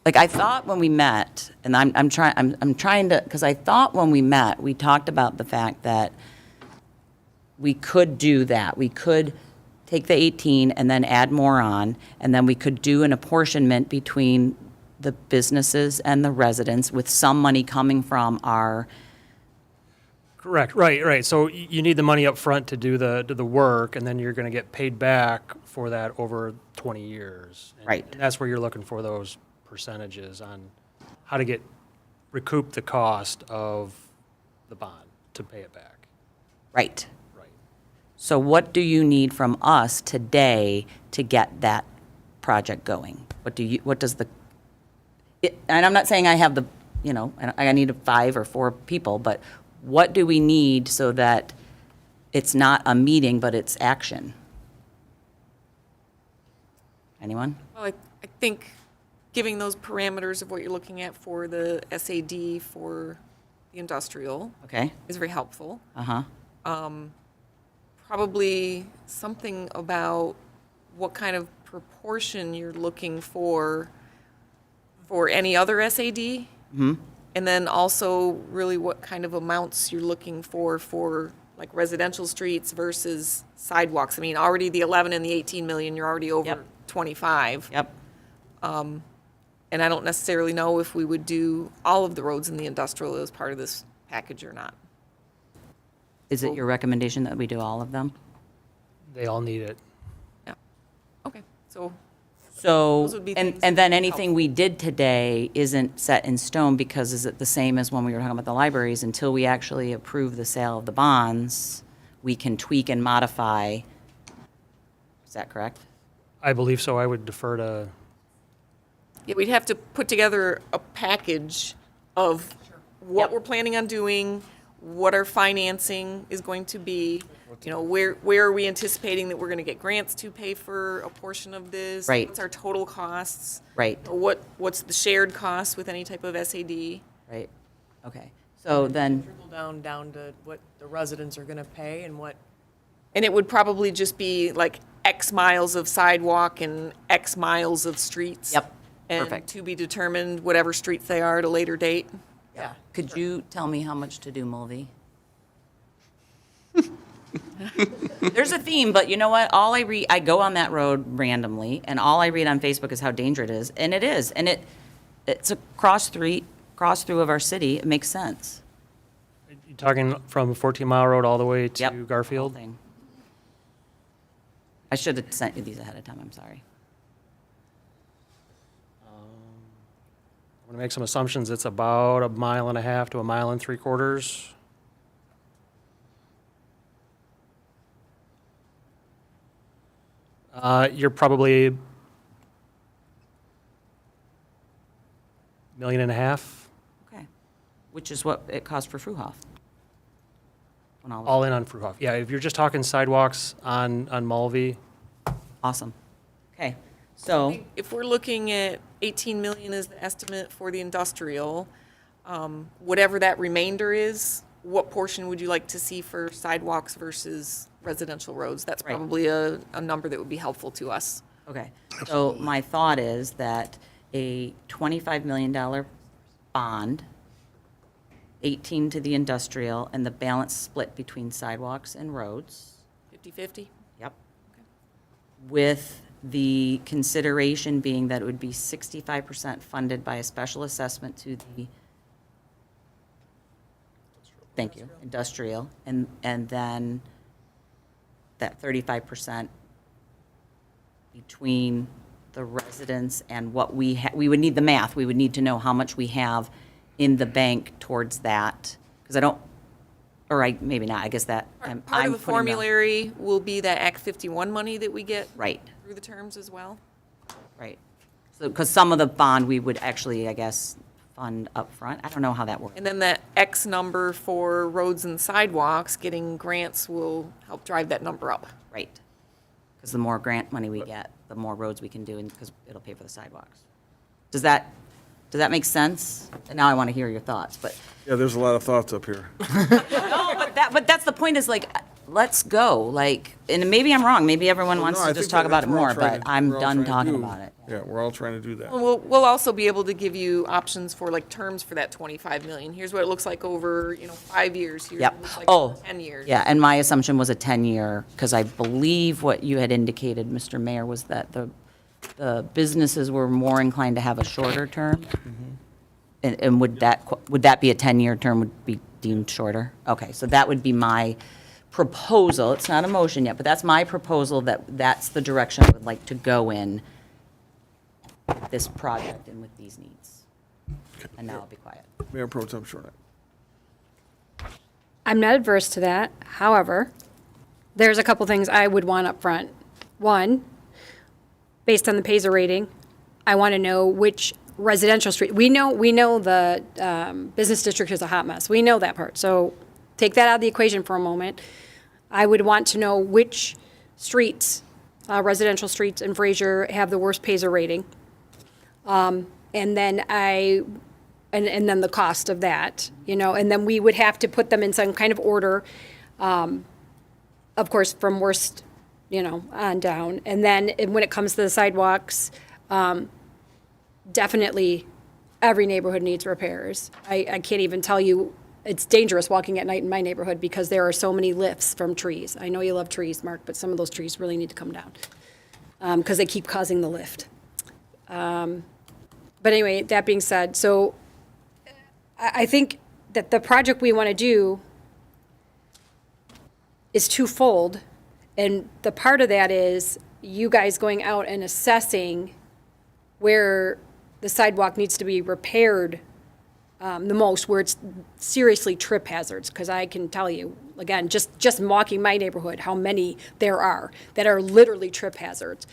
Speaker 6: Like, I thought when we met, and I'm trying to, because I thought when we met, we talked about the fact that we could do that. We could take the 18 and then add more on, and then we could do an apportionment between the businesses and the residents with some money coming from our,
Speaker 12: Correct, right. So you need the money up front to do the work, and then you're going to get paid back for that over 20 years.
Speaker 6: Right.
Speaker 12: And that's where you're looking for those percentages on how to recoup the cost of the bond to pay it back.
Speaker 6: right.
Speaker 12: Right.
Speaker 6: So what do you need from us today to get that project going? And I'm not saying I have I need 5 or 4 people, but what do we need so that it's not a meeting, but it's action? Anyone?
Speaker 14: Well, I think giving those parameters of what you're looking at for the SAD for the industrial
Speaker 6: Okay,
Speaker 14: is very helpful.
Speaker 6: uh-huh,
Speaker 14: Probably something about what kind of proportion you're looking for any other SAD.
Speaker 6: mm-hmm,
Speaker 14: And then also really what kind of amounts you're looking for like residential streets versus sidewalks. I mean, already the 11 and the 18 million, you're already over
Speaker 6: Yep.
Speaker 14: 25.
Speaker 6: yep.
Speaker 14: And I don't necessarily know if we would do all of the roads in the industrial as part of this package or not.
Speaker 6: Is it your recommendation that we do all of them?
Speaker 12: They all need it.
Speaker 14: Yeah. Okay, so
Speaker 6: So,
Speaker 14: Those would be things
Speaker 6: and
Speaker 14: that
Speaker 6: then
Speaker 14: would be
Speaker 6: anything we did today isn't set in stone, because is it the same as when we were talking about the libraries? Until we actually approve the sale of the bonds, we can tweak and modify. Is that correct?
Speaker 12: I believe so. I would defer to,
Speaker 14: yeah, we'd have to put together a package of what
Speaker 6: Yep.
Speaker 14: we're planning on doing, what our financing is going to be, where are we anticipating that we're going to get grants to pay for a portion of this?
Speaker 6: Right.
Speaker 14: What's our total costs?
Speaker 6: Right,
Speaker 14: Or what's the shared cost with any type of SAD?
Speaker 6: right. Okay. So then,
Speaker 14: Trickle down to what the residents are going to pay and what. And it would probably just be like X miles of sidewalk and X miles of streets.
Speaker 6: Yep,
Speaker 14: And
Speaker 6: perfect.
Speaker 14: to be determined, whatever streets they are at a later date. Yeah.
Speaker 6: could you tell me how much to do, Mulvey? There's a theme, but you know what? I go on that road randomly, and all I read on Facebook is how dangerous it is, and it is, and it's a cross through of our city. It makes sense.
Speaker 12: you talking from 14 Mile Road all the way to
Speaker 6: Yep,
Speaker 12: Garfield?
Speaker 6: whole thing. I should have sent you these ahead of time. I'm sorry.
Speaker 12: I'm going to make some assumptions. It's about 1.5 miles to 1.75 miles. You're probably $1.5 million.
Speaker 6: Okay, which is what it cost for Fruhoff. When all was
Speaker 12: All in on Fruhoff. Yeah, if you're just talking sidewalks on Mulvey,
Speaker 6: awesome. Okay, so
Speaker 14: If we're looking at 18 million as the estimate for the industrial, whatever that remainder is, what portion would you like to see for sidewalks versus residential roads? That's
Speaker 6: Right.
Speaker 14: probably a number that would be helpful to us.
Speaker 6: okay, so my thought is that a $25 million bond, 18 to the industrial, and the balance split between sidewalks and roads.
Speaker 14: 50/50?
Speaker 6: Yep. With the consideration being that it would be 65% funded by a special assessment to the, thank you, industrial, and then that 35% between the residents and what we would need the math. We would need to know how much we have in the bank towards that, because maybe not, I guess that, I'm
Speaker 14: Part of the
Speaker 6: putting
Speaker 14: formulary will be that Act 51 money that we get
Speaker 6: Right.
Speaker 14: through the terms as well.
Speaker 6: Right. So, because some of the bond, we would actually, I guess, fund up front. I don't know how that works.
Speaker 16: And then that X number for roads and sidewalks, getting grants will help drive that number up.
Speaker 6: Right. Because the more grant money we get, the more roads we can do, and because it'll pay for the sidewalks. Does that make sense? And now I want to hear your thoughts, but.
Speaker 1: Yeah, there's a lot of thoughts up here.
Speaker 6: No, but that's the point is like, let's go, like, and maybe I'm wrong, maybe everyone wants
Speaker 1: No, I
Speaker 6: to just
Speaker 1: think
Speaker 6: talk
Speaker 1: that-
Speaker 6: about it
Speaker 1: we're all
Speaker 6: more,
Speaker 1: trying
Speaker 6: but
Speaker 1: to-
Speaker 6: I'm
Speaker 1: we're all
Speaker 6: done
Speaker 1: trying to
Speaker 6: talking
Speaker 1: do-
Speaker 6: about it.
Speaker 1: Yeah, we're all trying to do that.
Speaker 16: We'll also be able to give you options for like terms for that 25 million. Here's what it looks like over, 5 years. Here's what
Speaker 6: Yep.
Speaker 16: it looks like
Speaker 6: Oh,
Speaker 16: over 10 years.
Speaker 6: yeah, and my assumption was a 10-year, because I believe what you had indicated, Mr. Mayor, was that the businesses were more inclined to have a shorter term? And would that be a 10-year term would be deemed shorter? Okay, so that would be my proposal. It's not a motion yet, but that's my proposal, that's the direction I would like to go in this project and with these needs. And now I'll be quiet.
Speaker 1: Mayor Pro Tem Shortnick.
Speaker 8: I'm not adverse to that. However, there's a couple things I would want up front. One, based on the Paisley rating, I want to know which residential street. We know the business district is a hot mess. We know that part. So take that out of the equation for a moment. I would want to know which streets, residential streets in Fraser have the worst Paisley rating. And then and then the cost of that, and then we would have to put them in some kind of order, of course, from worst, on down. And then when it comes to the sidewalks, definitely every neighborhood needs repairs. I can't even tell you, it's dangerous walking at night in my neighborhood because there are so many lifts from trees. I know you love trees, Mark, but some of those trees really need to come down because they keep causing the lift. But anyway, that being said, so I think that the project we want to do is twofold. And the part of that is you guys going out and assessing where the sidewalk needs to be repaired the most, where it's seriously trip hazards. Because I can tell you, again, just walking my neighborhood, how many there are that are literally trip hazards.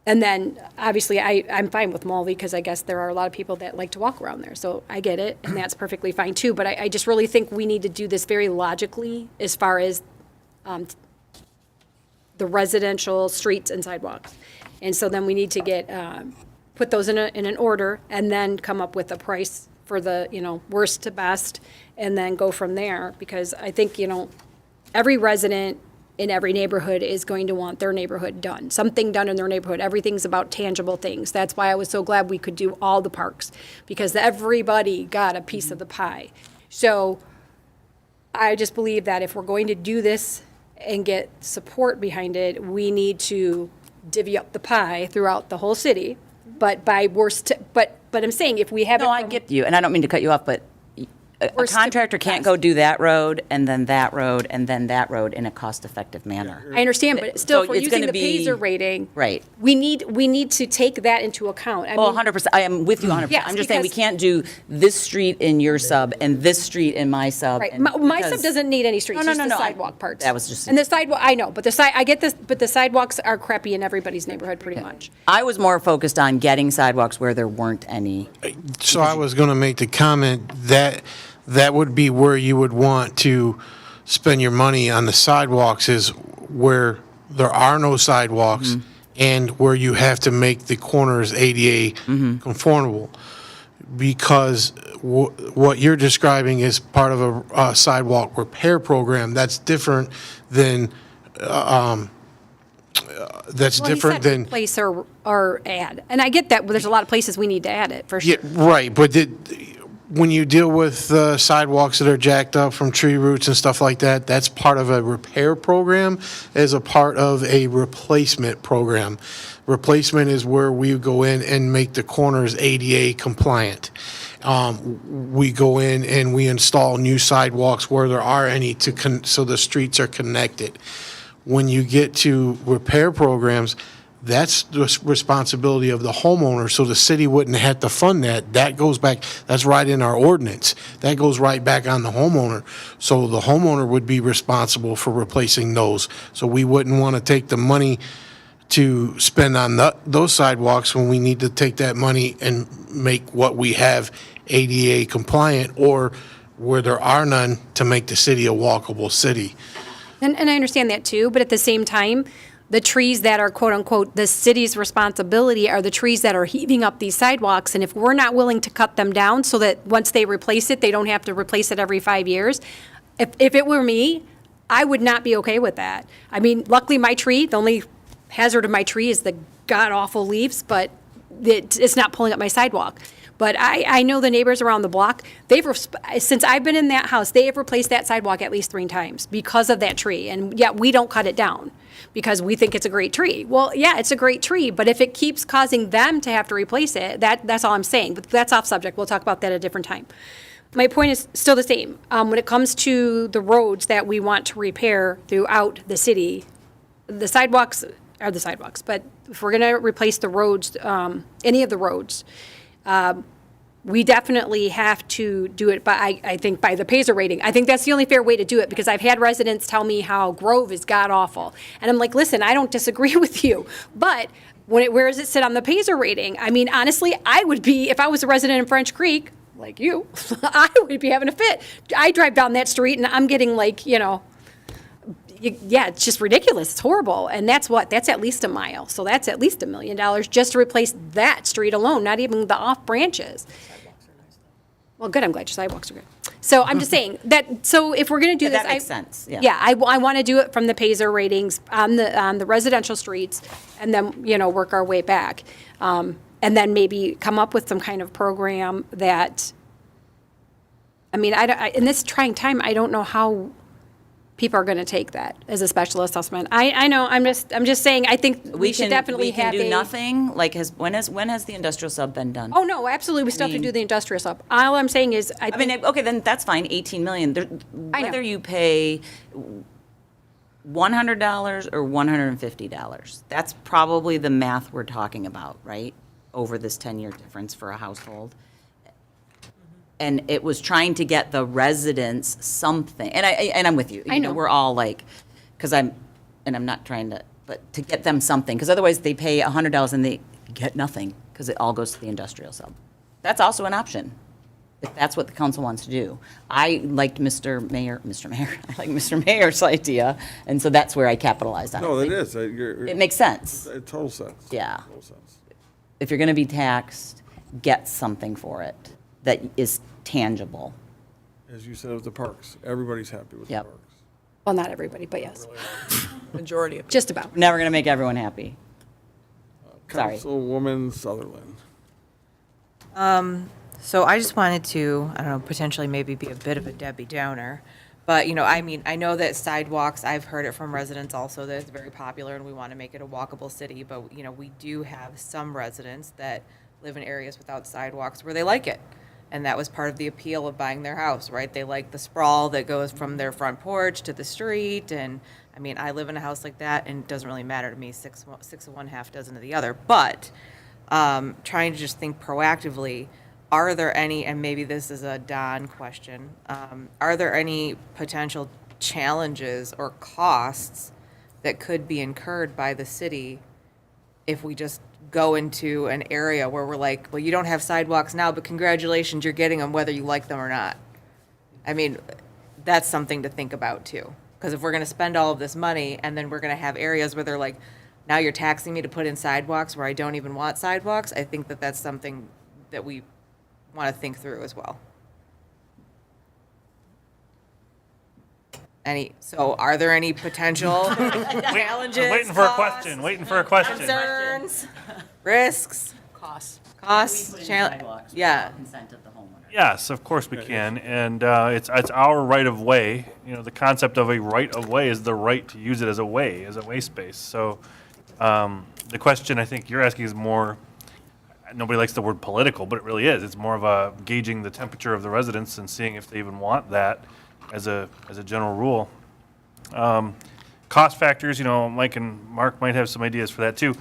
Speaker 8: And then, obviously, I'm fine with Mulvey because I guess there are a lot of people that like to walk around there. So I get it, and that's perfectly fine, too. But I just really think we need to do this very logically as far as the residential streets and sidewalks. And so then we need to put those in an order and then come up with a price for the, worst to best and then go from there. Because I think, every resident in every neighborhood is going to want their neighborhood done, something done in their neighborhood. Everything's about tangible things. That's why I was so glad we could do all the parks, because everybody got a piece of the pie. So I just believe that if we're going to do this and get support behind it, we need to divvy up the pie throughout the whole city. But by worst, but I'm saying if we have
Speaker 6: No, I get you, and I don't mean to cut you off, but a
Speaker 8: Worst to
Speaker 6: contractor can't go do that road, and then that road, and then that road in a cost-effective manner.
Speaker 8: I understand, but still,
Speaker 6: So
Speaker 8: if we're
Speaker 6: it's
Speaker 8: using
Speaker 6: gonna
Speaker 8: the
Speaker 6: be-
Speaker 8: Paisley rating,
Speaker 6: Right.
Speaker 8: we need to take that into account. I
Speaker 6: Oh,
Speaker 8: mean,
Speaker 6: 100%, I am with you 100%.
Speaker 8: Yes,
Speaker 6: I'm just saying, we
Speaker 8: because-
Speaker 6: can't do this street in your sub and this street in my sub.
Speaker 8: Right,
Speaker 6: and
Speaker 8: my sub
Speaker 6: because-
Speaker 8: doesn't need any streets,
Speaker 6: No,
Speaker 8: just
Speaker 6: no,
Speaker 8: the
Speaker 6: no,
Speaker 8: sidewalk parts.
Speaker 6: that was just-
Speaker 8: And the sidewalk, I know, but I get this, but the sidewalks are crappy in everybody's neighborhood pretty much.
Speaker 6: I was more focused on getting sidewalks where there weren't any.
Speaker 13: So I was going to make the comment that that would be where you would want to spend your money on the sidewalks, is where there are no sidewalks and where you have to make the corners ADA conformable. Because what you're describing is part of a sidewalk repair program. That's different than,
Speaker 8: Well, he said replace or add, and I get that, but there's a lot of places we need to add it, for sure.
Speaker 13: Yeah, right, but when you deal with sidewalks that are jacked up from tree roots and stuff like that, that's part of a repair program as a part of a replacement program. Replacement is where we go in and make the corners ADA compliant. We go in and we install new sidewalks where there are any so the streets are connected. When you get to repair programs, that's the responsibility of the homeowner, so the city wouldn't have to fund that. That goes back, that's right in our ordinance. That goes right back on the homeowner. So the homeowner would be responsible for replacing those. So we wouldn't want to take the money to spend on those sidewalks when we need to take that money and make what we have ADA compliant, or where there are none, to make the city a walkable city.
Speaker 8: And I understand that too, but at the same time, the trees that are quote unquote the city's responsibility are the trees that are heaving up these sidewalks. And if we're not willing to cut them down so that once they replace it, they don't have to replace it every 5 years. If it were me, I would not be okay with that. I mean, luckily my tree, the only hazard of my tree is the god-awful leaves, but it's not pulling up my sidewalk. But I know the neighbors around the block, since I've been in that house, they have replaced that sidewalk at least 3 times because of that tree. And yet we don't cut it down because we think it's a great tree. Well, yeah, it's a great tree, but if it keeps causing them to have to replace it, that's all I'm saying. But that's off subject. We'll talk about that at a different time. My point is still the same. When it comes to the roads that we want to repair throughout the city, the sidewalks are the sidewalks. But if we're going to replace the roads, any of the roads, we definitely have to do it by, I think, by the Fraser rating. I think that's the only fair way to do it, because I've had residents tell me how Grove is god-awful. And I'm like, listen, I don't disagree with you, but where does it sit on the Fraser rating? I mean, honestly, I would be, if I was a resident in French Creek, like you, I would be having a fit. I drive down that street and I'm getting like, yeah, it's just ridiculous. It's horrible. And that's at least a mile. So that's at least $1 million just to replace that street alone, not even the off branches. Well, good. I'm glad your sidewalks are good. So I'm just saying that, so if we're going to do this.
Speaker 6: That makes sense, yeah.
Speaker 8: Yeah, I want to do it from the Fraser ratings on the residential streets and then, work our way back. And then maybe come up with some kind of program that, I mean, in this trying time, I don't know how people are going to take that as a special assessment. I know, I'm just saying, I think we should definitely have
Speaker 6: do nothing, like, when has the industrial sub been done?
Speaker 8: Oh, no, absolutely, we still have to do the industrial sub. All I'm saying is,
Speaker 6: I mean, okay, then that's fine, 18 million. Whether you pay $100 or $150, that's probably the math we're talking about, right? Over this 10-year difference for a household. And it was trying to get the residents something, and I'm with you.
Speaker 8: I know.
Speaker 6: We're all like, I'm not trying to, but to get them something, because otherwise they pay $100 and they get nothing, because it all goes to the industrial sub. That's also an option, if that's what the council wants to do. I liked Mr. Mayor's idea, and so that's where I capitalized on it.
Speaker 1: No, it is.
Speaker 6: It makes sense.
Speaker 1: Total sense.
Speaker 6: Yeah.
Speaker 1: Total sense.
Speaker 6: If you're going to be taxed, get something for it that is tangible.
Speaker 1: As you said with the parks, everybody's happy with the
Speaker 6: Yep.
Speaker 1: parks.
Speaker 8: well, not everybody, but yes,
Speaker 14: Majority of
Speaker 8: just about.
Speaker 6: Never going to make everyone happy. Sorry.
Speaker 1: Councilwoman Sutherland.
Speaker 4: So I just wanted to, I don't know, potentially maybe be a bit of a Debbie Downer. But, I mean, I know that sidewalks, I've heard it from residents also that it's very popular and we want to make it a walkable city. But, we do have some residents that live in areas without sidewalks where they like it. And that was part of the appeal of buying their house, right? They like the sprawl that goes from their front porch to the street. And, I mean, I live in a house like that and it doesn't really matter to me, six of one, half dozen of the other. But trying to just think proactively, are there any, and maybe this is a Don question, are there any potential challenges or costs that could be incurred by the city if we just go into an area where we're like, well, you don't have sidewalks now, but congratulations, you're getting them whether you like them or not? I mean, that's something to think about too. Because if we're going to spend all of this money and then we're going to have areas where they're like, now you're taxing me to put in sidewalks where I don't even want sidewalks, I think that that's something that we want to think through as well. So are there any potential challenges?
Speaker 15: Waiting for a question,
Speaker 4: Concerns, risks, costs, yeah.
Speaker 6: Consent of the homeowner.
Speaker 15: Yes, of course we can, and it's our right of way. The concept of a right of way is the right to use it as a way space. So the question I think you're asking is more, nobody likes the word political, but it really is. It's more of a gauging the temperature of the residents and seeing if they even want that as a general rule. Cost factors, Mike and Mark might have some ideas for that too.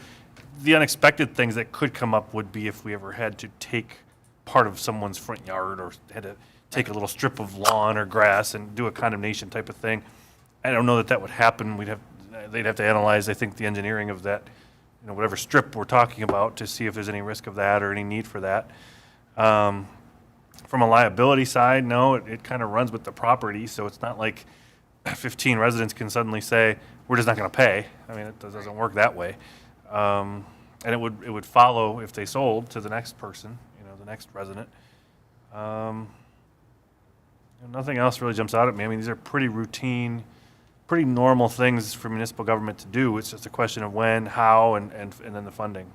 Speaker 15: The unexpected things that could come up would be if we ever had to take part of someone's front yard or had to take a little strip of lawn or grass and do a condemnation type of thing. I don't know that would happen. They'd have to analyze, I think, the engineering of that whatever strip we're talking about to see if there's any risk of that or any need for that. From a liability side, no, it kind of runs with the property, so it's not like 15 residents can suddenly say, we're just not going to pay. I mean, it doesn't work that way. And it would follow if they sold to the next person, the next resident. Nothing else really jumps out at me. I mean, these are pretty routine, pretty normal things for municipal government to do. It's just a question of when, how, and then the funding.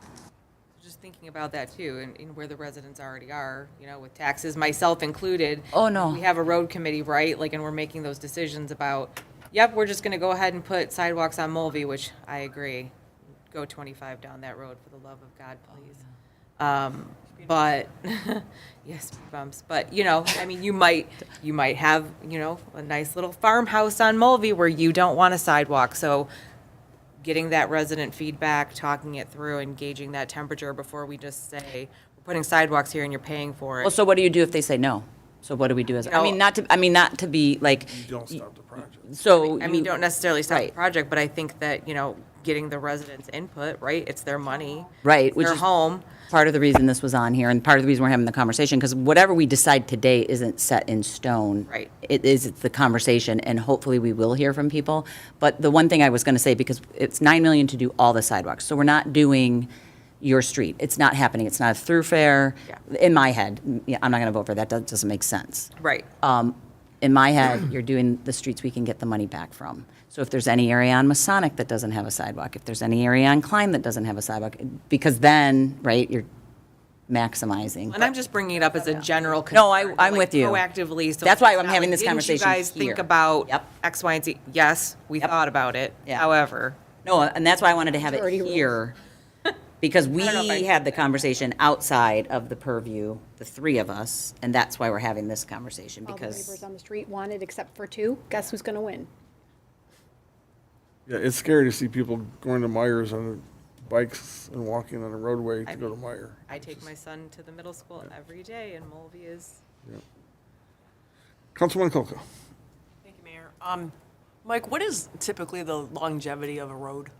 Speaker 4: Just thinking about that too, and where the residents already are, with taxes, myself included.
Speaker 6: Oh, no.
Speaker 4: We have a road committee, right? And we're making those decisions about, yep, we're just gonna go ahead and put sidewalks on Mulvey, which I agree. Go 25 down that road, for the love of God, please. But, yes, speed bumps, but, I mean, you might have, a nice little farmhouse on Mulvey where you don't want a sidewalk, so getting that resident feedback, talking it through, and gauging that temperature before we just say, we're putting sidewalks here and you're paying for it.
Speaker 6: Well, so what do you do if they say no? So what do we do as, not to be like,
Speaker 1: You don't stop the project.
Speaker 6: so.
Speaker 4: I mean, don't necessarily stop the
Speaker 6: Right.
Speaker 4: project, but I think that, getting the residents' input, right? It's their money.
Speaker 6: Right,
Speaker 4: It's
Speaker 6: which
Speaker 4: their
Speaker 6: is
Speaker 4: home.
Speaker 6: part of the reason this was on here, and part of the reason we're having the conversation, because whatever we decide today isn't set in stone.
Speaker 4: Right.
Speaker 6: It's the conversation, and hopefully we will hear from people. But the one thing I was gonna say, because it's 9 million to do all the sidewalks, so we're not doing your street. It's not happening. It's not a thoroughfare.
Speaker 4: Yeah.
Speaker 6: In my head, I'm not gonna vote for that. That doesn't make sense.
Speaker 4: Right.
Speaker 6: In my head, you're doing the streets we can get the money back from. So if there's any area on Masonic that doesn't have a sidewalk, if there's any area on Klein that doesn't have a sidewalk, because then, right, you're maximizing.
Speaker 4: And I'm just bringing it up as a general concern.
Speaker 6: No, I'm with you.
Speaker 4: Proactively. So
Speaker 6: That's why
Speaker 4: it's
Speaker 6: I'm
Speaker 4: not
Speaker 6: having
Speaker 4: like,
Speaker 6: this conversation
Speaker 4: Didn't you guys
Speaker 6: here.
Speaker 4: think about
Speaker 6: Yep.
Speaker 4: X, Y, and Z? Yes, we thought about it.
Speaker 6: Yeah.
Speaker 4: However,
Speaker 6: No, and that's why I wanted to have it
Speaker 8: Majority rules.
Speaker 6: here, because we
Speaker 4: I don't know if I-
Speaker 6: had the conversation outside of the purview, the three of us, and that's why we're having this conversation,
Speaker 8: All the
Speaker 6: because.
Speaker 8: neighbors on the street wanted, except for two. Guess who's going to win?
Speaker 1: Yeah, it's scary to see people going to Myers on bikes and walking on a roadway to go to Meyer.
Speaker 4: I take my son to the middle school every day, and Mulvey is.
Speaker 1: Councilman Kolka.
Speaker 14: Thank you, Mayor. Mike, what is typically the longevity of a road?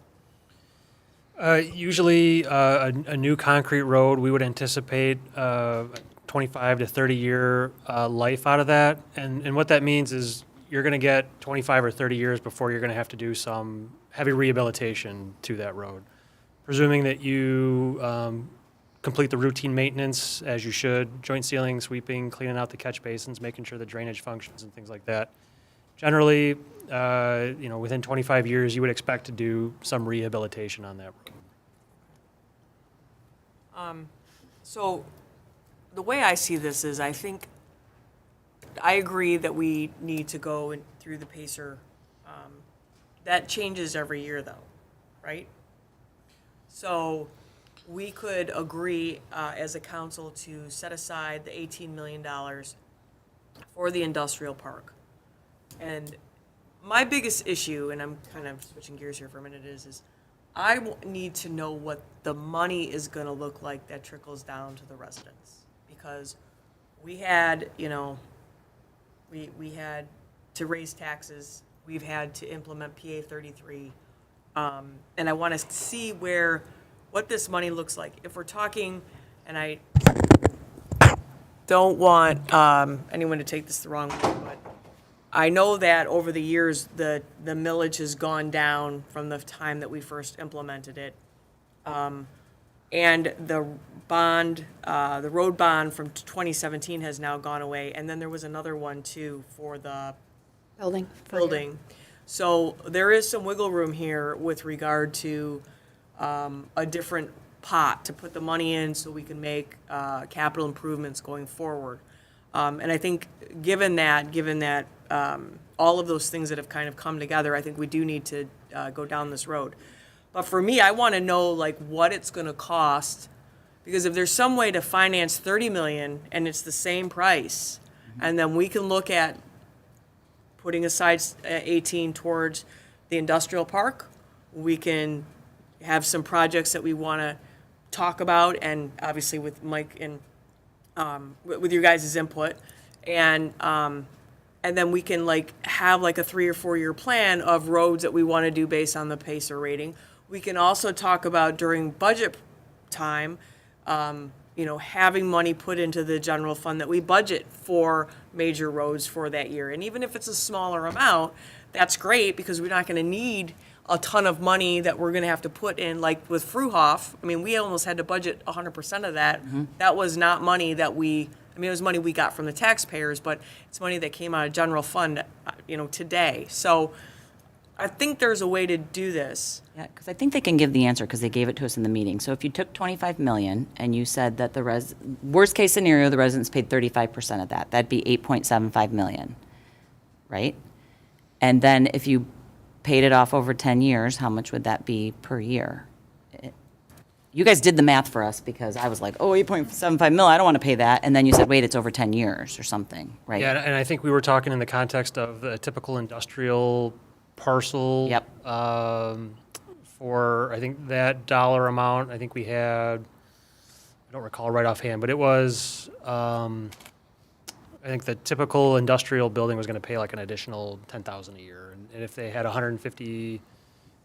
Speaker 12: Usually, a new concrete road, we would anticipate 25 to 30-year life out of that. And what that means is you're going to get 25 or 30 years before you're going to have to do some heavy rehabilitation to that road. Presuming that you complete the routine maintenance as you should, joint sealing, sweeping, cleaning out the catch basins, making sure the drainage functions and things like that. Generally, within 25 years, you would expect to do some rehabilitation on that road.
Speaker 14: So the way I see this is I agree that we need to go through the PACER. That changes every year though, right? So we could agree as a council to set aside the $18 million for the industrial park. And my biggest issue, and I'm kind of switching gears here for a minute, is I need to know what the money is going to look like that trickles down to the residents. Because we had, we had to raise taxes, we've had to implement PA 33, and I want to see what this money looks like. If we're talking, and I don't want anyone to take this the wrong way, but I know that over the years, the millage has gone down from the time that we first implemented it. And the road bond from 2017 has now gone away. And then there was another one too for the building. So there is some wiggle room here with regard to a different pot to put the money in so we can make capital improvements going forward. And I think given that all of those things that have kind of come together, I think we do need to go down this road. But for me, I want to know like what it's going to cost, because if there's some way to finance 30 million and it's the same price, and then we can look at putting aside 18 towards the industrial park, we can have some projects that we want to talk about, and obviously with Mike and with your guys' input, and then we can like have like a 3 or 4 year plan of roads that we want to do based on the PACER rating. We can also talk about during budget time, having money put into the general fund that we budget for major roads for that year. And even if it's a smaller amount, that's great because we're not going to need a ton of money that we're going to have to put in, like with Fruhoff. I mean, we almost had to budget 100% of that. That was not money that it was money we got from the taxpayers, but it's money that came out of general fund, today. So I think there's a way to do this.
Speaker 6: Yeah, because I think they can give the answer because they gave it to us in the meeting. So if you took 25 million and you said that worst case scenario, the residents paid 35% of that, that'd be 8.75 million, right? And then if you paid it off over 10 years, how much would that be per year? You guys did the math for us because I was like, oh, 8.75 mil, I don't want to pay that. And then you said, wait, it's over 10 years or something, right?
Speaker 12: Yeah, and I think we were talking in the context of a typical industrial parcel.
Speaker 6: Yep.
Speaker 12: For, I think, that dollar amount, I think we had, I don't recall right offhand, but it was, I think the typical industrial building was going to pay like an additional 10,000 a year. And if they had 150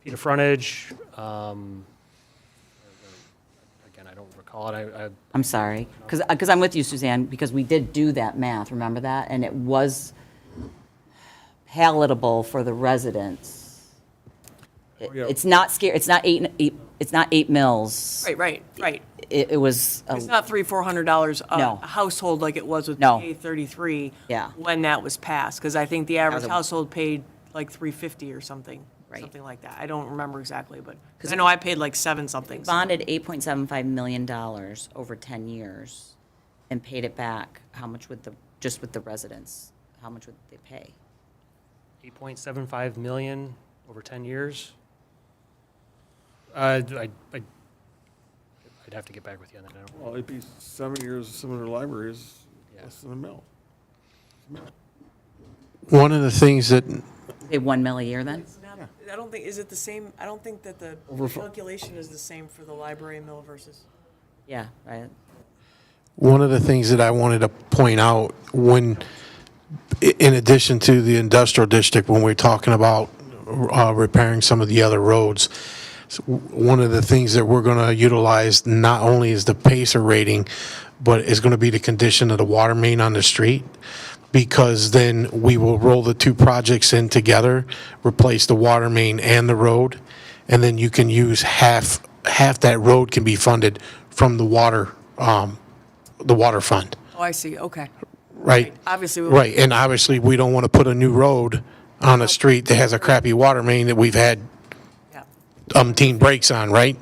Speaker 12: feet of frontage, again, I don't recall it.
Speaker 6: I'm sorry, because I'm with you, Suzanne, because we did do that math, remember that? And it was palatable for the residents.
Speaker 1: yeah.
Speaker 6: It's not scary, it's not eight mills.
Speaker 14: Right.
Speaker 6: It was,
Speaker 14: It's not $300-400
Speaker 6: No.
Speaker 14: a household like it was with
Speaker 6: No.
Speaker 14: PA 33
Speaker 6: Yeah.
Speaker 14: when that was passed, because I think the average
Speaker 6: was a-
Speaker 14: household paid like $350 or something.
Speaker 6: Right.
Speaker 14: Something like that. I don't remember exactly, but, because I know I paid like 7 something.
Speaker 6: bonded $8.75 million over 10 years and paid it back, how much would just with the residents, how much would they pay?
Speaker 12: 8.75 million over 10 years. I'd have to get back with you on that. I don't-
Speaker 1: Well, it'd be 7 years of similar libraries,
Speaker 12: Yeah.
Speaker 1: less than a mil.
Speaker 13: One of the things that,
Speaker 6: Pay 1 mil a year then?
Speaker 14: I don't think, is it the same, I don't think that the calculation is the same for the library mill versus.
Speaker 6: Yeah, right.
Speaker 13: one of the things that I wanted to point out in addition to the industrial district, when we're talking about repairing some of the other roads, one of the things that we're going to utilize not only is the PACER rating, but is going to be the condition of the water main on the street, because then we will roll the two projects in together, replace the water main and the road, and then you can use half that road can be funded from the water fund,
Speaker 14: Oh, I see, okay.
Speaker 13: right?
Speaker 14: Obviously.
Speaker 13: Right, and obviously, we don't want to put a new road on a street that has a crappy water main that we've had
Speaker 14: Yeah.
Speaker 13: umpteen breaks on, right?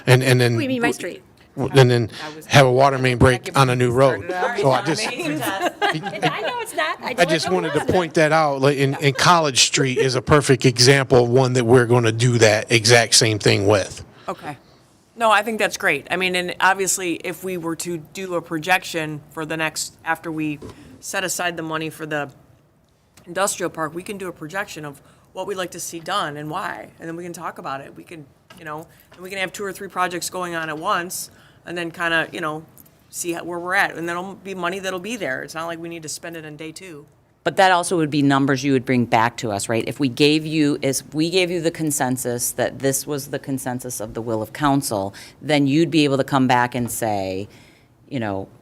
Speaker 13: And then.
Speaker 8: We mean my street.
Speaker 13: And then have a water main break on a new road. So I just,
Speaker 8: I know it's not.
Speaker 13: I just wanted to point that out, like, in College Street is a perfect example of one that we're going to do that exact same thing with.
Speaker 14: Okay. No, I think that's great. I mean, and obviously, if we were to do a projection for the next, after we set aside the money for the industrial park, we can do a projection of what we'd like to see done and why, and then we can talk about it. We can, and we can have 2 or 3 projects going on at once, and then kind of, see where we're at, and then it'll be money that'll be there. It's not like we need to spend it on day 2.
Speaker 6: But that also would be numbers you would bring back to us, right? If we gave you the consensus that this was the consensus of the will of council, then you'd be able to come back and say,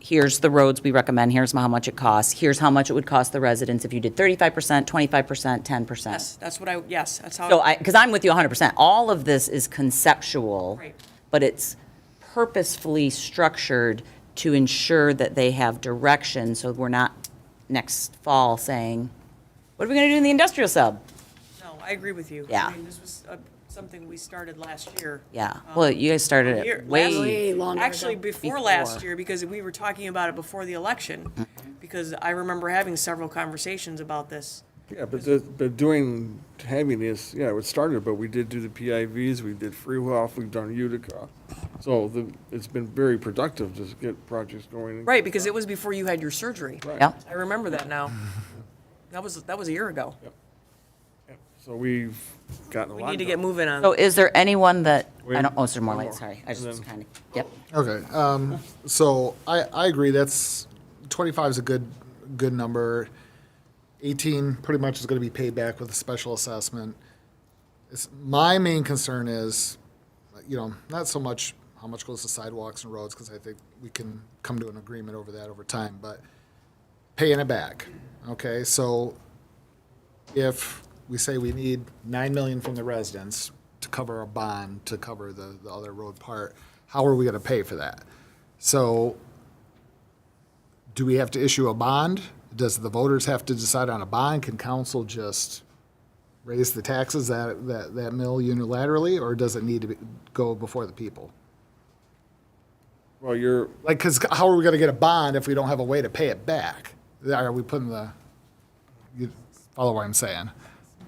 Speaker 6: here's the roads we recommend, here's how much it costs, here's how much it would cost the residents if you did 35%, 25%, 10%.
Speaker 14: Yes, that's how.
Speaker 6: So because I'm with you 100%. All of this is conceptual,
Speaker 14: Right.
Speaker 6: but it's purposefully structured to ensure that they have direction, so we're not next fall saying, what are we going to do in the industrial sub?
Speaker 14: No, I agree with you.
Speaker 6: Yeah.
Speaker 14: I mean, this was something we started last year.
Speaker 6: Yeah. Well, you guys started it way.
Speaker 8: longer
Speaker 14: Actually,
Speaker 8: ago.
Speaker 14: before last year, because we were talking about it before the election, because I remember having several conversations about this.
Speaker 1: Yeah, but having this, yeah, it started, but we did do the PIVs, we did Freehoff, we've done Utica. So it's been very productive to get projects going.
Speaker 14: Right, because it was before you had your surgery.
Speaker 6: Yeah.
Speaker 14: I remember that now. That was a year ago.
Speaker 1: So we've gotten a lot
Speaker 14: We need to
Speaker 1: done.
Speaker 14: get moving on.
Speaker 6: So is there anyone that,
Speaker 1: Wait,
Speaker 6: I don't, oh, is there more
Speaker 1: one
Speaker 6: lights?
Speaker 1: more.
Speaker 6: Sorry. I
Speaker 1: And
Speaker 6: just
Speaker 1: then-
Speaker 6: kind of, yep.
Speaker 5: Okay, so I agree, that's, 25 is a good number. 18 pretty much is gonna be paid back with a special assessment. My main concern is, not so much how much goes to sidewalks and roads, because I think we can come to an agreement over that over time, but paying it back. Okay, so if we say we need 9 million from the residents to cover a bond, to cover the other road part, how are we gonna pay for that? So, do we have to issue a bond? Does the voters have to decide on a bond? Can council just raise the taxes that mill unilaterally, or does it need to go before the people?
Speaker 1: Well, you're,
Speaker 5: Like, because how are we gonna get a bond if we don't have a way to pay it back? Are we putting you follow what I'm saying?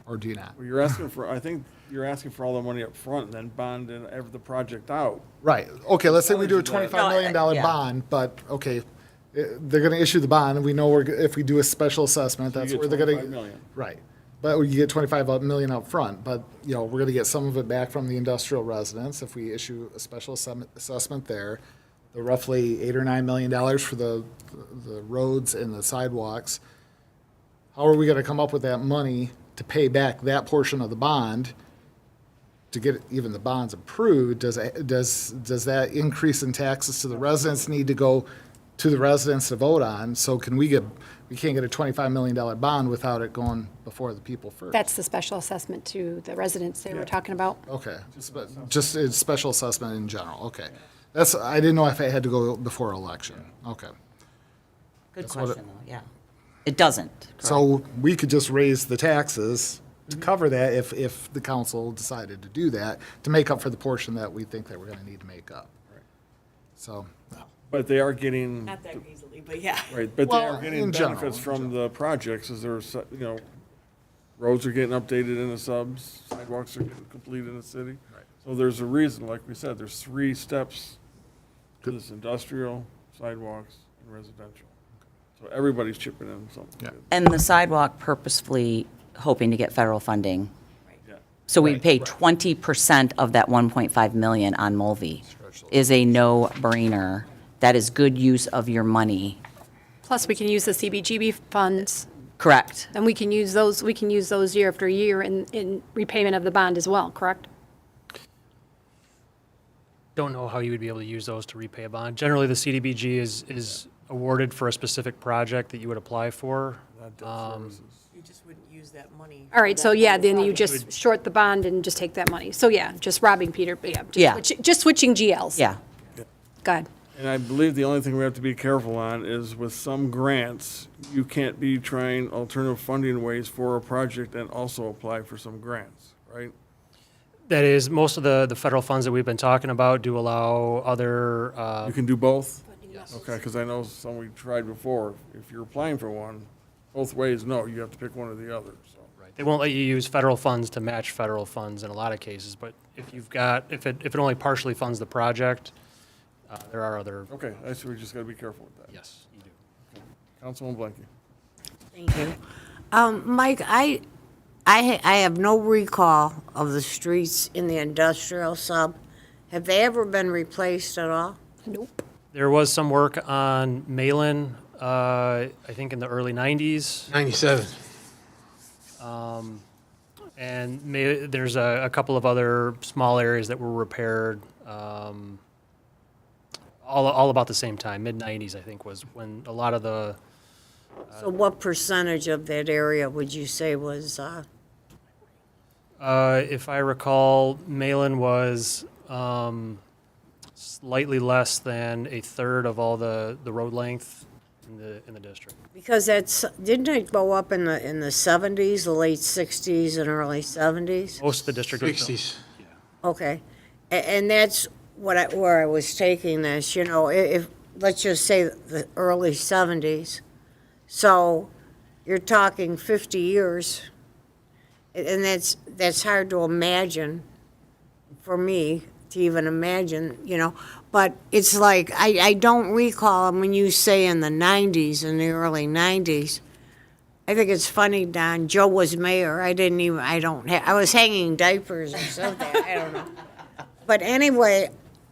Speaker 5: Or do you not?
Speaker 1: well, you're asking for, I think you're asking for all the money up front and then bonding the project out.
Speaker 5: Right, okay, let's say we do a
Speaker 1: Challenge
Speaker 5: $25 million
Speaker 6: yeah.
Speaker 5: bond, but, okay, they're gonna issue the bond, and we know if we do a special assessment, that's
Speaker 1: You
Speaker 5: where
Speaker 1: get
Speaker 5: they're gonna.
Speaker 1: 25 million.
Speaker 5: Right, but you get 25 million up front, but, we're gonna get some of it back from the industrial residents if we issue a special assessment there. The roughly $8 or $9 million for the roads and the sidewalks. How are we gonna come up with that money to pay back that portion of the bond? To get even the bonds approved, does that increase in taxes to the residents need to go to the residents to vote on? So we can't get a $25 million bond without it going before the people first?
Speaker 8: That's the special assessment to the residents they were talking about.
Speaker 5: Okay, just a special assessment in general, okay. I didn't know if it had to go before election, okay.
Speaker 6: Good
Speaker 5: That's what
Speaker 6: question, though, yeah. It doesn't.
Speaker 5: So we could just raise the taxes to cover that if the council decided to do that, to make up for the portion that we think that we're gonna need to make up. So,
Speaker 1: But they are getting,
Speaker 14: Not that easily, but yeah.
Speaker 1: right, but they
Speaker 5: Well,
Speaker 1: are getting
Speaker 5: in general,
Speaker 1: benefits from the projects, as there's, roads are getting updated in the subs, sidewalks are getting completed in the city.
Speaker 5: Right.
Speaker 1: So there's a reason, like we said, there's 3 steps to this: industrial, sidewalks, and residential. So everybody's chipping in something.
Speaker 5: Yeah.
Speaker 6: And the sidewalk purposefully hoping to get federal funding.
Speaker 1: Yeah.
Speaker 6: So we pay 20% of that 1.5 million on Mulvey is a no-brainer. That is good use of your money.
Speaker 8: Plus, we can use the CBGB funds,
Speaker 6: Correct.
Speaker 8: and we can use those year after year in repayment of the bond as well, correct?
Speaker 12: Don't know how you would be able to use those to repay a bond. Generally, the CDBG is awarded for a specific project that you would apply for.
Speaker 14: You just wouldn't use that money.
Speaker 8: All right, so yeah, then you just short the bond and just take that money. So yeah, just robbing Peter,
Speaker 6: Yeah.
Speaker 8: just switching GLs.
Speaker 6: Yeah.
Speaker 8: God.
Speaker 1: And I believe the only thing we have to be careful on is with some grants, you can't be trying alternative funding ways for a project and also apply for some grants, right?
Speaker 12: That is, most of the federal funds that we've been talking about do allow other,
Speaker 1: You can do both? Okay, because I know some we tried before. If you're applying for one, both ways, no, you have to pick one or the other, so.
Speaker 12: right, they won't let you use federal funds to match federal funds in a lot of cases, but if it only partially funds the project, there are other.
Speaker 1: Okay, I see, we just gotta be careful with that.
Speaker 12: Yes, you do.
Speaker 1: Councilman Blanky.
Speaker 11: Thank you. Mike, I have no recall of the streets in the industrial sub. Have they ever been replaced at all?
Speaker 8: Nope.
Speaker 12: There was some work on Malin, I think in the early 90s.
Speaker 13: 97.
Speaker 12: And there's a couple of other small areas that were repaired, all about the same time. Mid-90s, I think, was when a lot of the.
Speaker 11: So what percentage of that area would you say was,
Speaker 12: If I recall, Malin was slightly less than a third of all the road length in the district.
Speaker 11: because didn't it go up in the 70s, the late 60s and early 70s?
Speaker 12: Most of the district was.
Speaker 13: 60s.
Speaker 11: Okay. And that's where I was taking this, if, let's just say the early 70s. So you're talking 50 years. And that's hard to imagine, for me, to even imagine, But it's like, I don't recall, when you say in the 90s, in the early 90s, I think it's funny, Don, Joe was mayor. I was hanging diapers or something, I don't know. But anyway,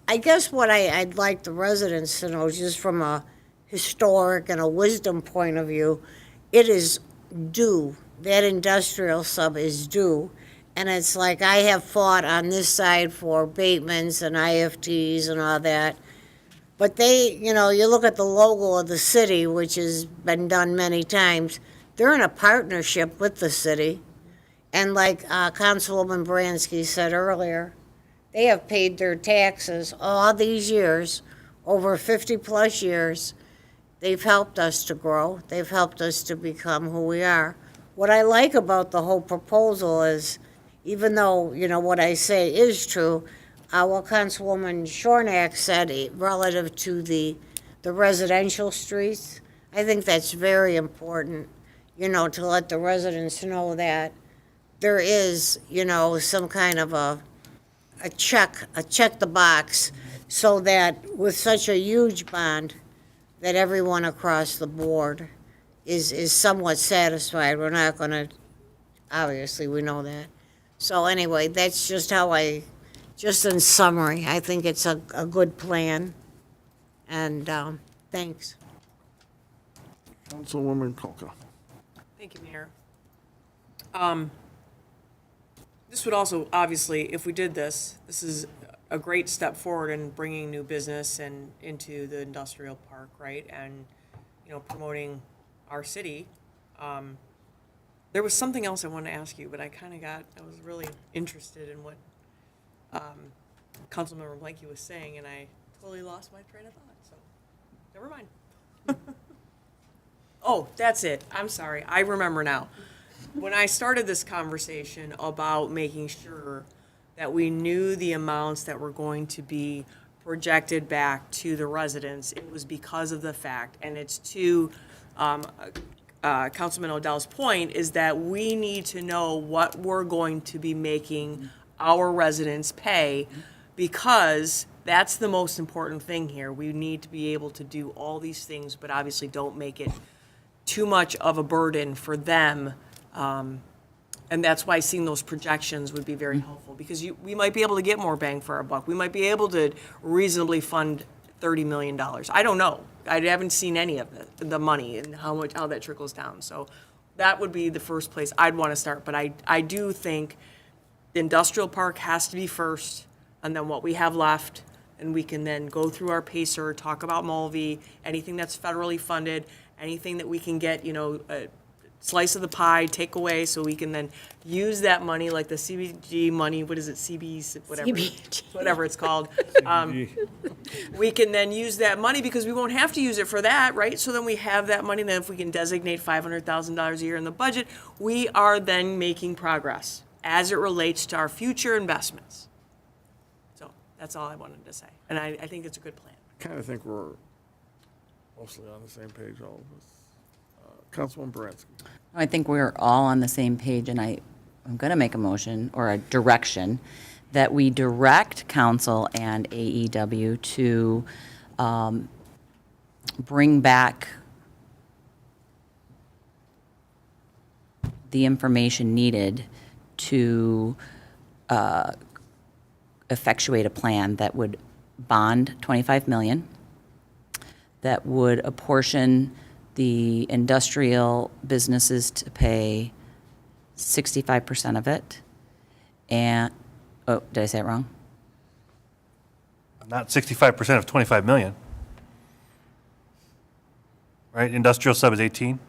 Speaker 11: I guess what I'd like the residents to know, just from a historic and a wisdom point of view, it is due. That industrial sub is due. And it's like I have fought on this side for abatements and IFTs and all that. But they, you know, you look at the logo of the city, which has been done many times, they're in a partnership with the city. And like Councilwoman Bransky said earlier, they have paid their taxes all these years, over 50-plus years. They've helped us to grow. They've helped us to become who we are. What I like about the whole proposal is, even though, you know, what I say is true, what Councilwoman Shornack said relative to the residential streets, I think that's very important, you know, to let the residents know that there is, you know, some kind of a check the box, so that with such a huge bond, that everyone across the board is somewhat satisfied. We're not going to, obviously, we know that. So anyway, that's just how just in summary, I think it's a good plan, and thanks.
Speaker 1: Councilwoman Kolka.
Speaker 14: Thank you, Mayor. This would also, obviously, if we did this is a great step forward in bringing new business and into the industrial park, right? And, you know, promoting our city. There was something else I wanted to ask you, but I was really interested in what Councilmember Blanky was saying, and I totally lost my train of thought, so never mind. Oh, that's it. I'm sorry. I remember now. When I started this conversation about making sure that we knew the amounts that were going to be projected back to the residents, it was because of the fact, and it's to Councilman Odell's point, is that we need to know what we're going to be making our residents pay, because that's the most important thing here. We need to be able to do all these things, but obviously don't make it too much of a burden for them. And that's why seeing those projections would be very helpful, because we might be able to get more bang for our buck. We might be able to reasonably fund $30 million. I don't know. I haven't seen any of the money and how that trickles down. So that would be the first place I'd want to start. But I do think the industrial park has to be first, and then what we have left, and we can then go through our PACER, talk about Mulvey, anything that's federally funded, anything that we can get, you know, a slice of the pie, take away, so we can then use that money, like the CBG money, what is it, whatever it's called. We can then use that money, because we won't have to use it for that, right? So then we have that money, then if we can designate $500,000 a year in the budget, we are then making progress as it relates to our future investments. So that's all I wanted to say, and I think it's a good plan.
Speaker 1: I kind of think we're mostly on the same page, all of us. Councilwoman Baranski.
Speaker 6: I think we're all on the same page, and I'm going to make a motion or a direction that we direct council and AEW to bring back the information needed to effectuate a plan that would bond $25 million, that would apportion the industrial businesses to pay 65% of it. And, oh, did I say it wrong?
Speaker 15: Not 65% of 25 million. Right? Industrial sub is 18.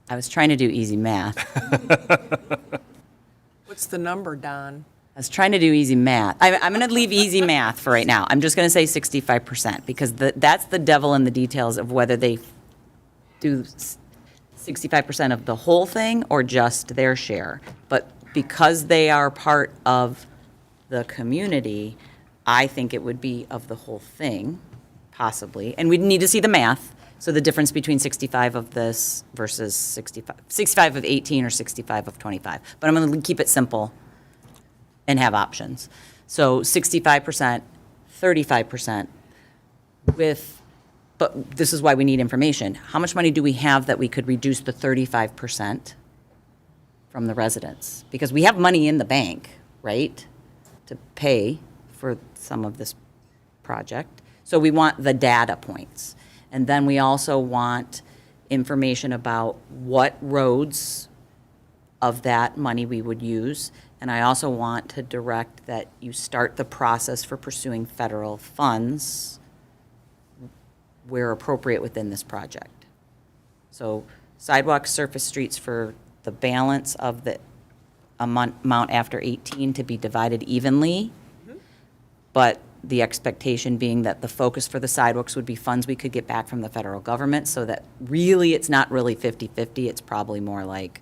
Speaker 6: I was trying to do easy math.
Speaker 14: What's the number, Don?
Speaker 6: I was trying to do easy math. I'm going to leave easy math for right now. I'm just going to say 65%, because that's the devil in the details of whether they do 65% of the whole thing or just their share. But because they are part of the community, I think it would be of the whole thing, possibly. And we'd need to see the math. So the difference between 65 of this versus 65 of 18 or 65 of 25. But I'm going to keep it simple and have options. So 65%, 35% but this is why we need information. How much money do we have that we could reduce the 35% from the residents? Because we have money in the bank, right, to pay for some of this project. So we want the data points. And then we also want information about what roads of that money we would use. And I also want to direct that you start the process for pursuing federal funds where appropriate within this project. So sidewalks, surface streets for the balance of the amount after 18 to be divided evenly. But the expectation being that the focus for the sidewalks would be funds we could get back from the federal government, so that really, it's not really 50-50, it's probably more like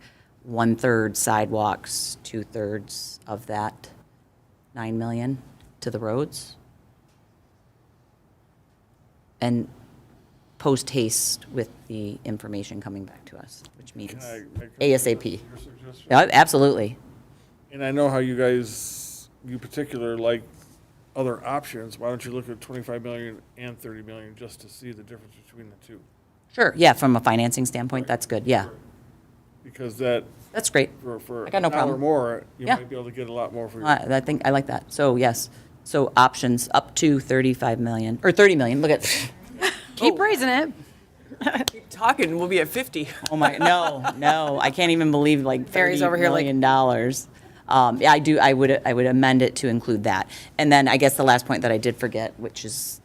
Speaker 6: 1/3 sidewalks, 2/3 of that 9 million to the roads. And post haste with the information coming back to us, which means
Speaker 1: Can I make
Speaker 6: ASAP.
Speaker 1: your suggestion?
Speaker 6: Yeah, absolutely.
Speaker 1: And I know how you guys, you particular, like other options. Why don't you look at 25 million and 30 million just to see the difference between the two?
Speaker 6: Sure, yeah, from a financing standpoint, that's good, yeah.
Speaker 1: Because that,
Speaker 6: That's great.
Speaker 1: for
Speaker 6: I got no
Speaker 1: a dollar
Speaker 6: problem.
Speaker 1: more, you
Speaker 6: Yeah.
Speaker 1: might be able to get a lot more for your.
Speaker 6: I think, I like that. So, yes, so options up to 35 million, or 30 million, look at,
Speaker 8: Keep raising it.
Speaker 14: Keep talking, we'll be at 50.
Speaker 6: oh my, no, I can't even believe like
Speaker 8: Barry's
Speaker 6: $30
Speaker 8: over here like-
Speaker 6: million dollars. Yeah, I would amend it to include that. And then I guess the last point that I did forget, which is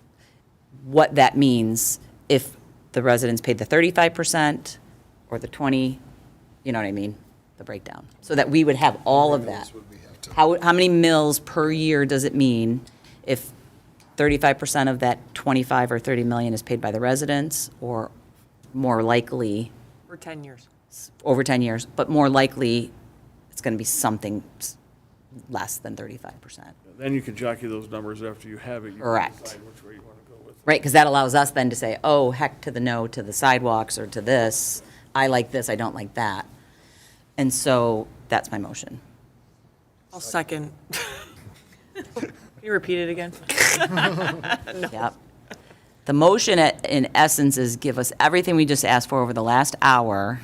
Speaker 6: what that means if the residents paid the 35% or the 20, you know what I mean? The breakdown, so that we would have all of that. How many mills per year does it mean if 35% of that 25 or 30 million is paid by the residents, or more likely,
Speaker 14: For 10 years.
Speaker 6: over 10 years, but more likely, it's going to be something less than 35%.
Speaker 1: Then you can jockey those numbers after you have it. You can
Speaker 6: Correct.
Speaker 1: decide which way you want to go with it.
Speaker 6: Right, because that allows us then to say, oh, heck to the no to the sidewalks or to this. I like this, I don't like that. And so that's my motion.
Speaker 14: I'll second. Can you repeat it again?
Speaker 6: Yep. The motion in essence is give us everything we just asked for over the last hour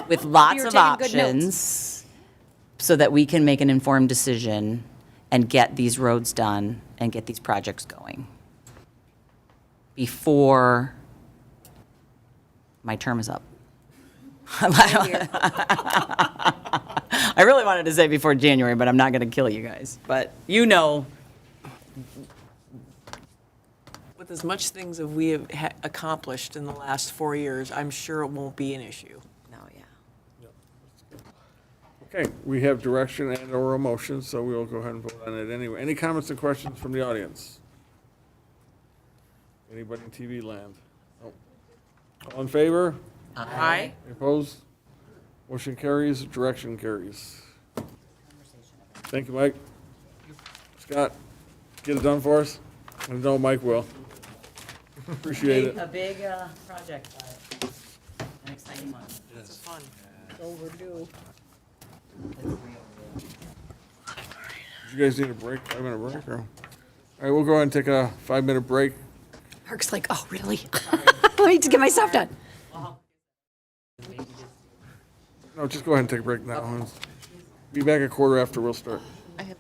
Speaker 6: with lots
Speaker 8: were
Speaker 6: of
Speaker 8: taking good notes.
Speaker 6: options so that we can make an informed decision and get these roads done and get these projects going before my term is up. I really wanted to say before January, but I'm not going to kill you guys. But you know,
Speaker 14: With as much things as we have accomplished in the last 4 years, I'm sure it won't be an issue.
Speaker 6: no, yeah.
Speaker 1: Okay, we have direction and/or a motion, so we'll go ahead and vote on it anyway. Any comments and questions from the audience? Anybody in TV land? No. All in favor?
Speaker 14: Aye.
Speaker 1: Any opposed? Motion carries, direction carries. Thank you, Mike. Scott, get it done for us? I know Mike will. Appreciate it.
Speaker 6: A big project, an exciting one.
Speaker 14: It's fun.
Speaker 11: Overdue.
Speaker 1: Do you guys need a break, 5-minute break, or? All right, we'll go ahead and take a 5-minute break.
Speaker 8: Mark's like, oh, really? Let me just get my stuff done.
Speaker 1: No, just go ahead and take a break now. Be back a quarter after we'll start.
Speaker 16: I have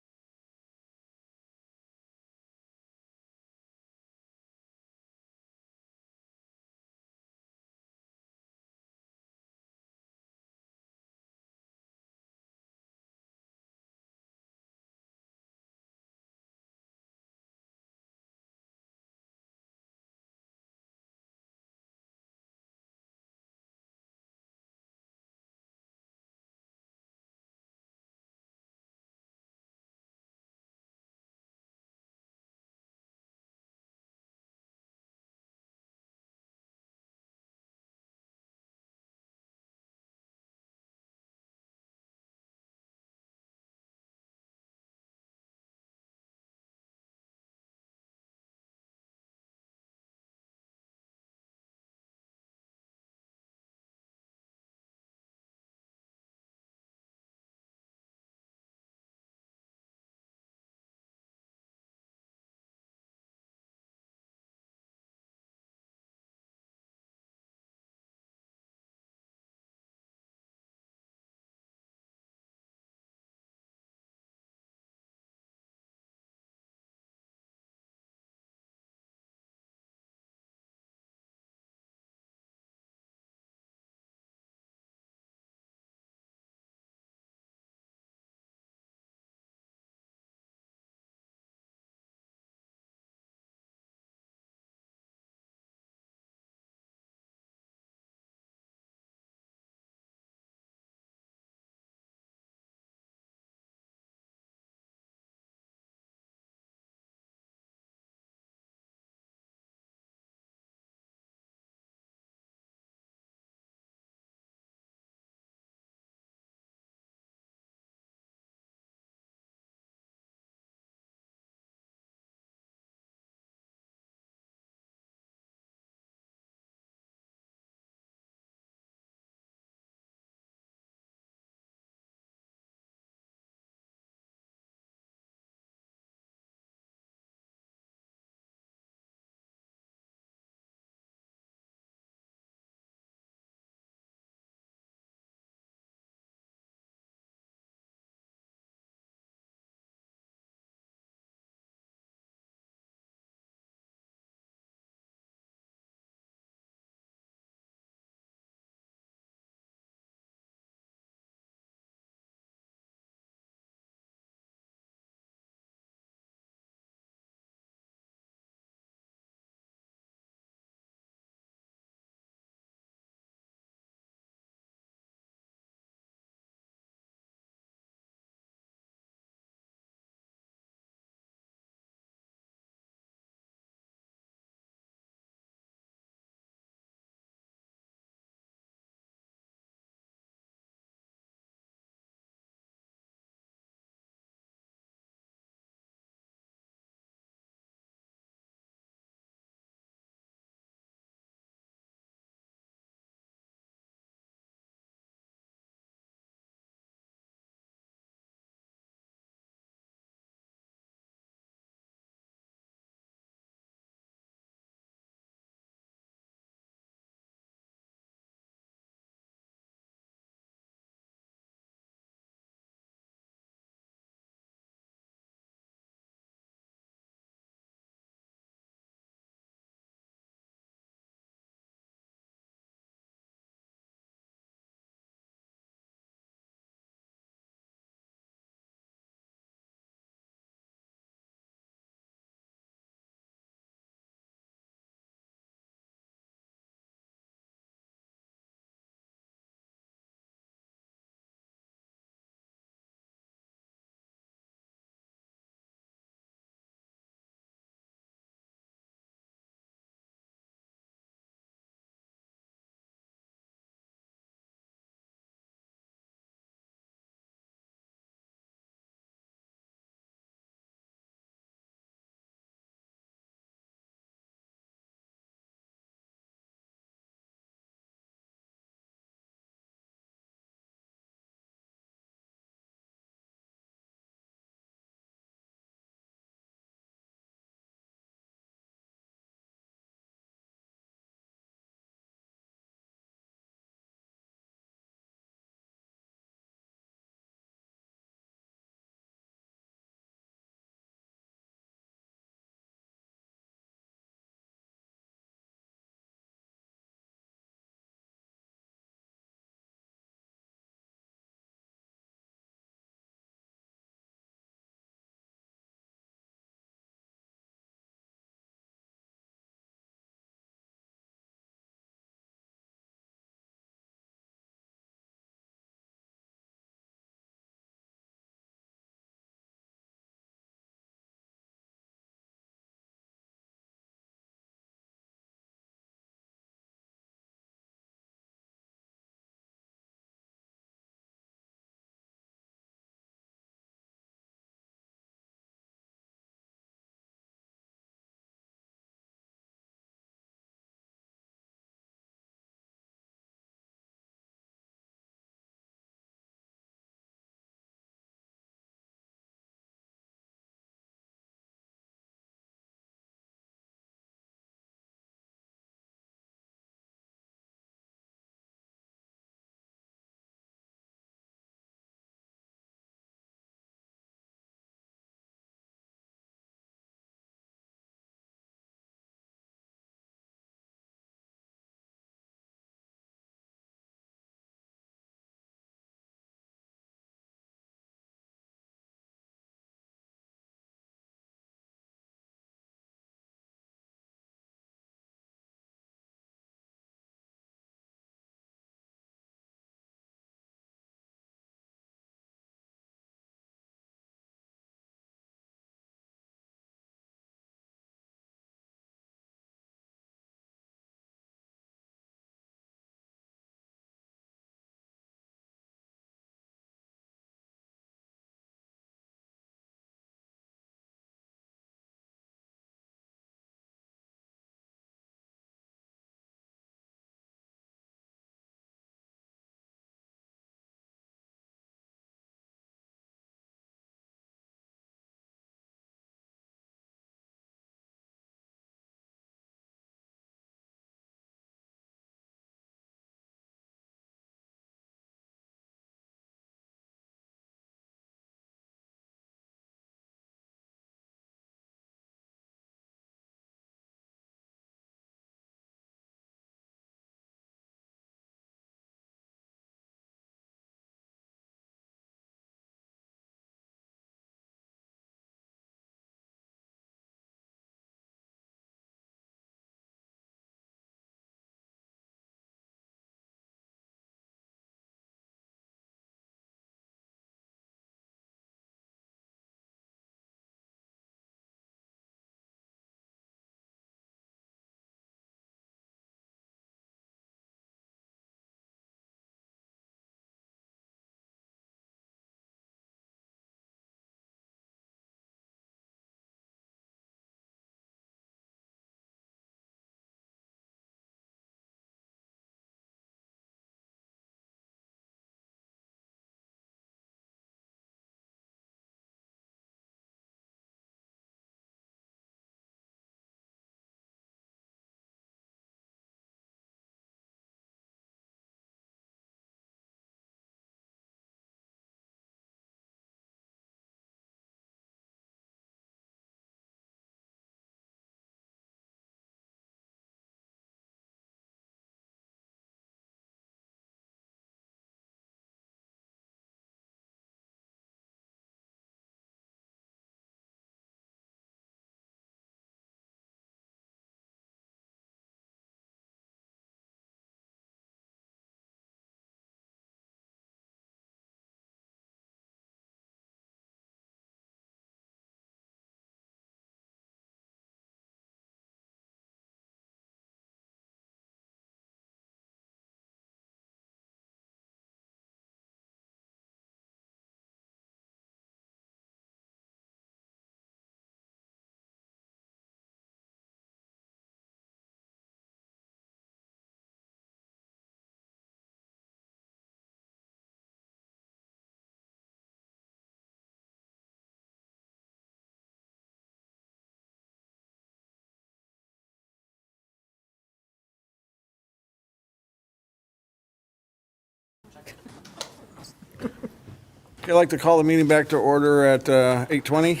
Speaker 1: Okay, I'd like to call the meeting back to order at 8:20.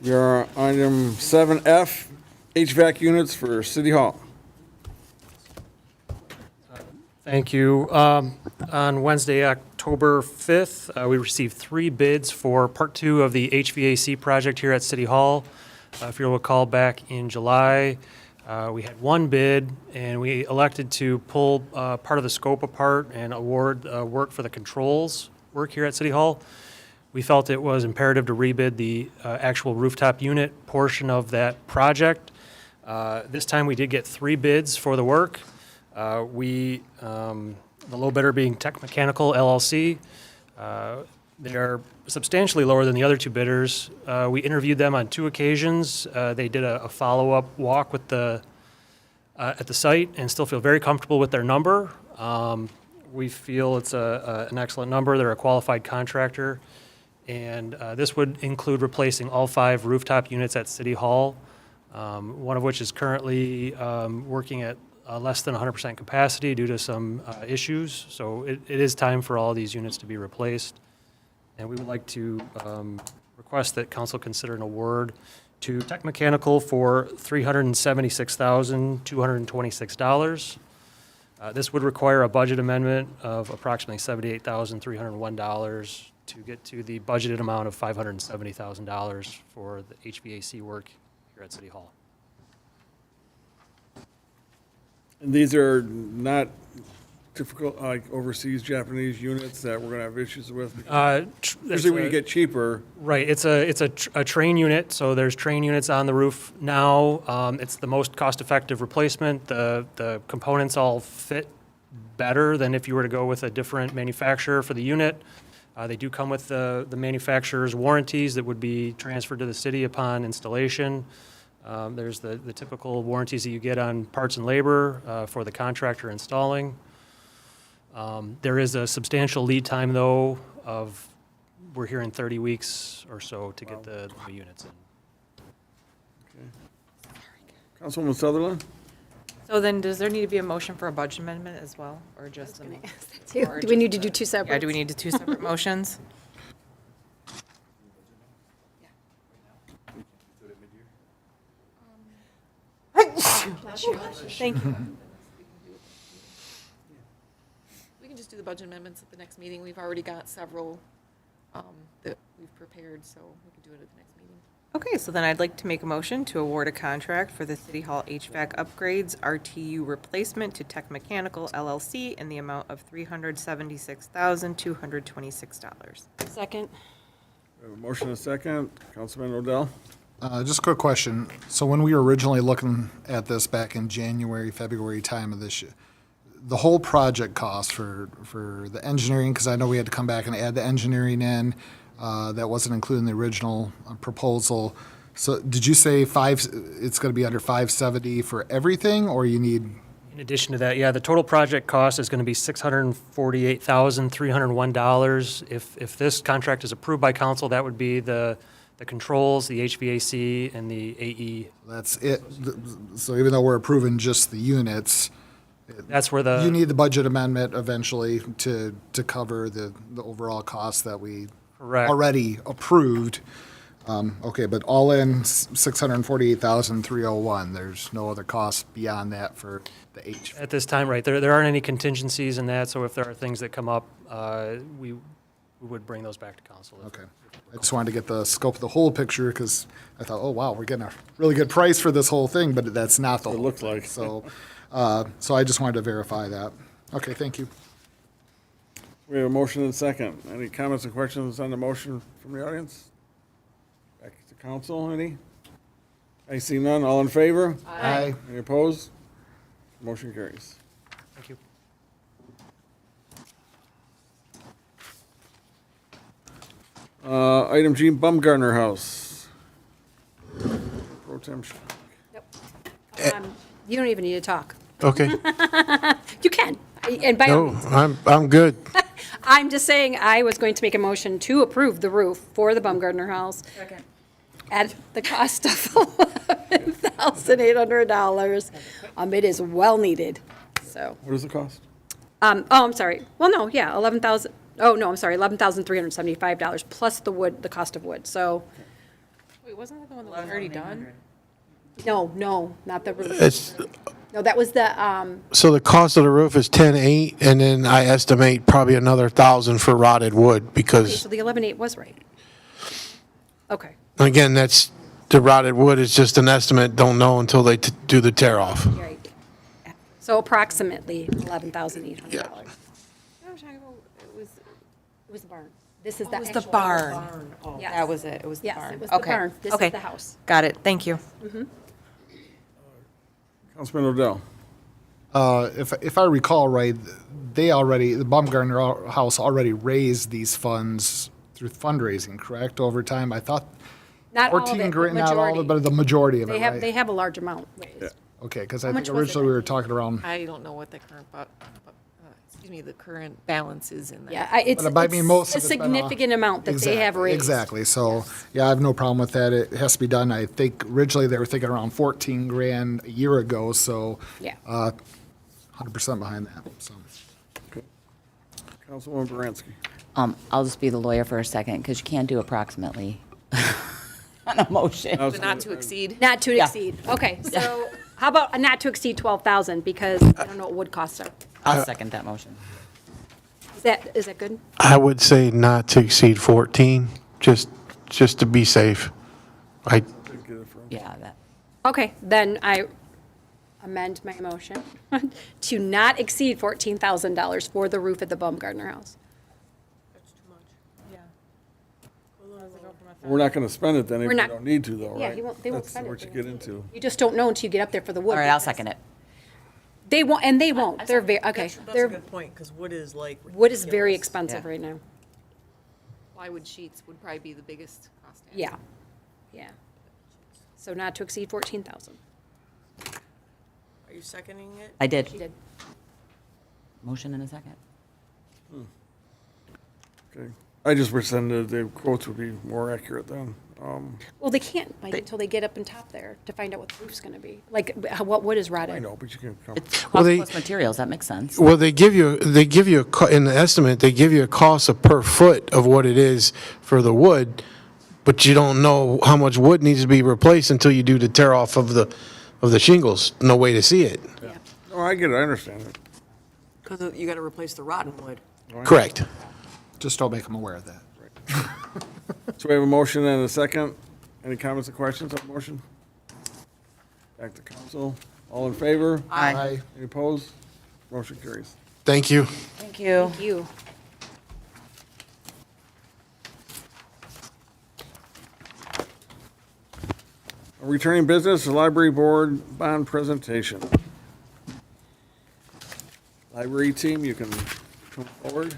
Speaker 1: We are on item 7F, HVAC units for City Hall.
Speaker 12: Thank you. On Wednesday, October 5th, we received 3 bids for Part 2 of the HVAC project here at City Hall. If you'll recall, back in July, we had 1 bid, and we elected to pull part of the scope apart and award work for the controls work here at City Hall. We felt it was imperative to rebid the actual rooftop unit portion of that project. This time, we did get 3 bids for the work. The low bidder being Tech Mechanical LLC. They are substantially lower than the other 2 bidders. We interviewed them on 2 occasions. They did a follow-up walk with at the site and still feel very comfortable with their number. We feel it's an excellent number. They're a qualified contractor. And this would include replacing all 5 rooftop units at City Hall, one of which is currently working at less than 100% capacity due to some issues. So it is time for all these units to be replaced. And we would like to request that council consider an award to Tech Mechanical for $376,226. This would require a budget amendment of approximately $78,301 to get to the budgeted amount of $570,000 for the HVAC work here at City Hall.
Speaker 1: And these are not typical, like overseas Japanese units that we're gonna have issues with? Usually when you get cheaper.
Speaker 12: Right, it's a train unit, so there's train units on the roof now. It's the most cost-effective replacement. The components all fit better than if you were to go with a different manufacturer for the unit. They do come with the manufacturer's warranties that would be transferred to the city upon installation. There's the typical warranties that you get on parts and labor for the contractor installing. There is a substantial lead time, though, we're hearing 30 weeks or so to get the units in.
Speaker 1: Councilwoman Sutherland?
Speaker 4: So then, does there need to be a motion for a budget amendment as well, or just?
Speaker 8: Do we need to do 2 separate?
Speaker 4: Yeah, do we need 2 separate motions? Thank you.
Speaker 16: We can just do the budget amendments at the next meeting. We've already got several that we've prepared, so we can do it at the next meeting.
Speaker 4: Okay, so then I'd like to make a motion to award a contract for the City Hall HVAC upgrades RTU replacement to Tech Mechanical LLC in the amount of $376,226.
Speaker 8: Second.
Speaker 1: We have a motion and a second. Councilman Odell?
Speaker 5: Just a quick question. So when we were originally looking at this back in January, February time of this year, the whole project cost for the engineering, because I know we had to come back and add the engineering in, that wasn't included in the original proposal. So did you say it's going to be under 570 for everything, or you need?
Speaker 12: In addition to that, yeah, the total project cost is going to be $648,301. If this contract is approved by council, that would be the controls, the HVAC, and the AE.
Speaker 5: That's it. So even though we're approving just the units,
Speaker 12: That's where
Speaker 5: you need the budget amendment eventually to cover the overall cost that we
Speaker 12: Correct.
Speaker 5: already approved. Okay, but all in $648,301. There's no other cost beyond that for the HVAC.
Speaker 12: At this time, right, there aren't any contingencies in that, so if there are things that come up, we would bring those back to council.
Speaker 5: Okay. I just wanted to get the scope of the whole picture because I thought, oh, wow, we're getting a really good price for this whole thing, but that's not the whole. It looks
Speaker 1: like.
Speaker 5: So, so I just wanted to verify that. Okay, thank you.
Speaker 1: We have a motion and a second. Any comments or questions on the motion from the audience? Back to council, any? I see none. All in favor?
Speaker 5: Aye.
Speaker 1: Any opposed? Motion carries.
Speaker 12: Thank you.
Speaker 1: Item G, Bumgarner House. Pro Tem Schwank.
Speaker 8: You don't even need to talk.
Speaker 13: Okay.
Speaker 8: You can, and by all
Speaker 13: No,
Speaker 8: means.
Speaker 13: I'm good.
Speaker 8: I'm just saying, I was going to make a motion to approve the roof for the Bumgardner House.
Speaker 6: Second.
Speaker 8: At the cost of $11,800. It is well needed, so.
Speaker 1: What is the cost?
Speaker 8: Oh, I'm sorry. Well, no, yeah, 11,000, Oh, no, I'm sorry, $11,375 plus the wood, the cost of wood. So,
Speaker 16: Wait, wasn't that the one that was already done?
Speaker 8: no, not the roof.
Speaker 13: It's,
Speaker 8: No, that was the,
Speaker 13: so the cost of the roof is 10.8, and then I estimate probably another 1,000 for rotted wood,
Speaker 8: okay,
Speaker 13: because,
Speaker 8: so the 11.8 was right. Okay,
Speaker 13: again, that's, the rotted wood is just an estimate, don't know until they do the tear off.
Speaker 8: you're right. So approximately $11,800.
Speaker 13: Yeah.
Speaker 16: No, I was talking about, it
Speaker 8: was the barn. This is
Speaker 4: It
Speaker 8: the
Speaker 4: was the
Speaker 8: actual
Speaker 4: barn.
Speaker 8: Yes.
Speaker 4: That was it, it was the
Speaker 8: Yes,
Speaker 4: barn.
Speaker 8: it was the
Speaker 4: Okay.
Speaker 8: barn. This
Speaker 4: Okay.
Speaker 8: is the house.
Speaker 4: Got it, thank you.
Speaker 1: Councilman Odell.
Speaker 5: If I recall right, the Baumgartner House already raised these funds through fundraising, correct, over time? I thought
Speaker 8: Not all of
Speaker 5: 14
Speaker 8: it,
Speaker 5: grand,
Speaker 8: but
Speaker 5: not all of
Speaker 8: majority.
Speaker 5: it, but the majority of it, right?
Speaker 8: They have a large amount raised.
Speaker 5: Okay, because I
Speaker 8: How
Speaker 5: think
Speaker 8: much was it
Speaker 5: originally we
Speaker 8: then?
Speaker 5: were talking around,
Speaker 16: I don't know what the current, excuse me, the current balance is in that.
Speaker 8: Yeah, it's
Speaker 5: But I mean, most
Speaker 8: a
Speaker 5: of it's been
Speaker 8: significant amount that they have raised.
Speaker 5: Exactly, so, yeah, I have no problem with that. It has to be done. I think originally they were thinking around 14 grand a year ago, so
Speaker 8: Yeah.
Speaker 5: 100% behind that, so.
Speaker 1: Councilwoman Baranski.
Speaker 6: I'll just be the lawyer for a second, because you can't do approximately on a motion.
Speaker 16: The not to exceed.
Speaker 8: Not to
Speaker 6: Yeah.
Speaker 8: exceed. Okay, so how about a not to exceed 12,000, because I don't know what wood costs are.
Speaker 6: I'll second that motion.
Speaker 8: Is that good?
Speaker 13: I would say not to exceed 14, just to be safe.
Speaker 6: Yeah, that.
Speaker 8: Okay, then I amend my motion to not exceed $14,000 for the roof at the Baumgartner House.
Speaker 1: We're not going to spend it then if
Speaker 8: We're
Speaker 1: we
Speaker 8: not-
Speaker 1: don't need to, though, right?
Speaker 8: Yeah, they won't spend it.
Speaker 1: That's what you get into.
Speaker 8: You just don't know until you get up there for the wood.
Speaker 6: All right, I'll
Speaker 8: because
Speaker 6: second it.
Speaker 8: They won't, and they won't. They're very, okay.
Speaker 14: That's a
Speaker 8: They're,
Speaker 14: good point, because wood is like.
Speaker 8: wood is very
Speaker 14: ridiculous.
Speaker 8: expensive
Speaker 6: Yeah.
Speaker 8: right now.
Speaker 16: Plywood sheets would probably be the biggest cost. add.
Speaker 8: Yeah, yeah. So not to exceed 14,000.
Speaker 14: Are you seconding it?
Speaker 6: I did.
Speaker 8: She did.
Speaker 6: Motion in a second.
Speaker 1: Okay. I just pretended the quotes would be more accurate then.
Speaker 8: Well, they can't, Mike, until they get up and top there to find out what the roof's gonna be. Like, what wood is rotted.
Speaker 1: I know, but you can come.
Speaker 6: It's
Speaker 13: Well,
Speaker 6: cost
Speaker 13: they-
Speaker 6: plus materials, that makes sense.
Speaker 13: Well, they give you in the estimate, they give you a cost of per foot of what it is for the wood, but you don't know how much wood needs to be replaced until you do the tear off of the shingles. No way to see it.
Speaker 1: No, I get it, I understand it.
Speaker 14: Because you gotta replace the rotten wood.
Speaker 13: Correct.
Speaker 5: Just don't make them aware of that.
Speaker 1: So we have a motion and a second. Any comments or questions on the motion? Back to council. All in favor?
Speaker 5: Aye.
Speaker 1: Any opposed? Motion carries.
Speaker 13: Thank you.
Speaker 6: Thank you.
Speaker 8: Thank you.
Speaker 1: Returning business, the library board bond presentation. Library team, you can come forward.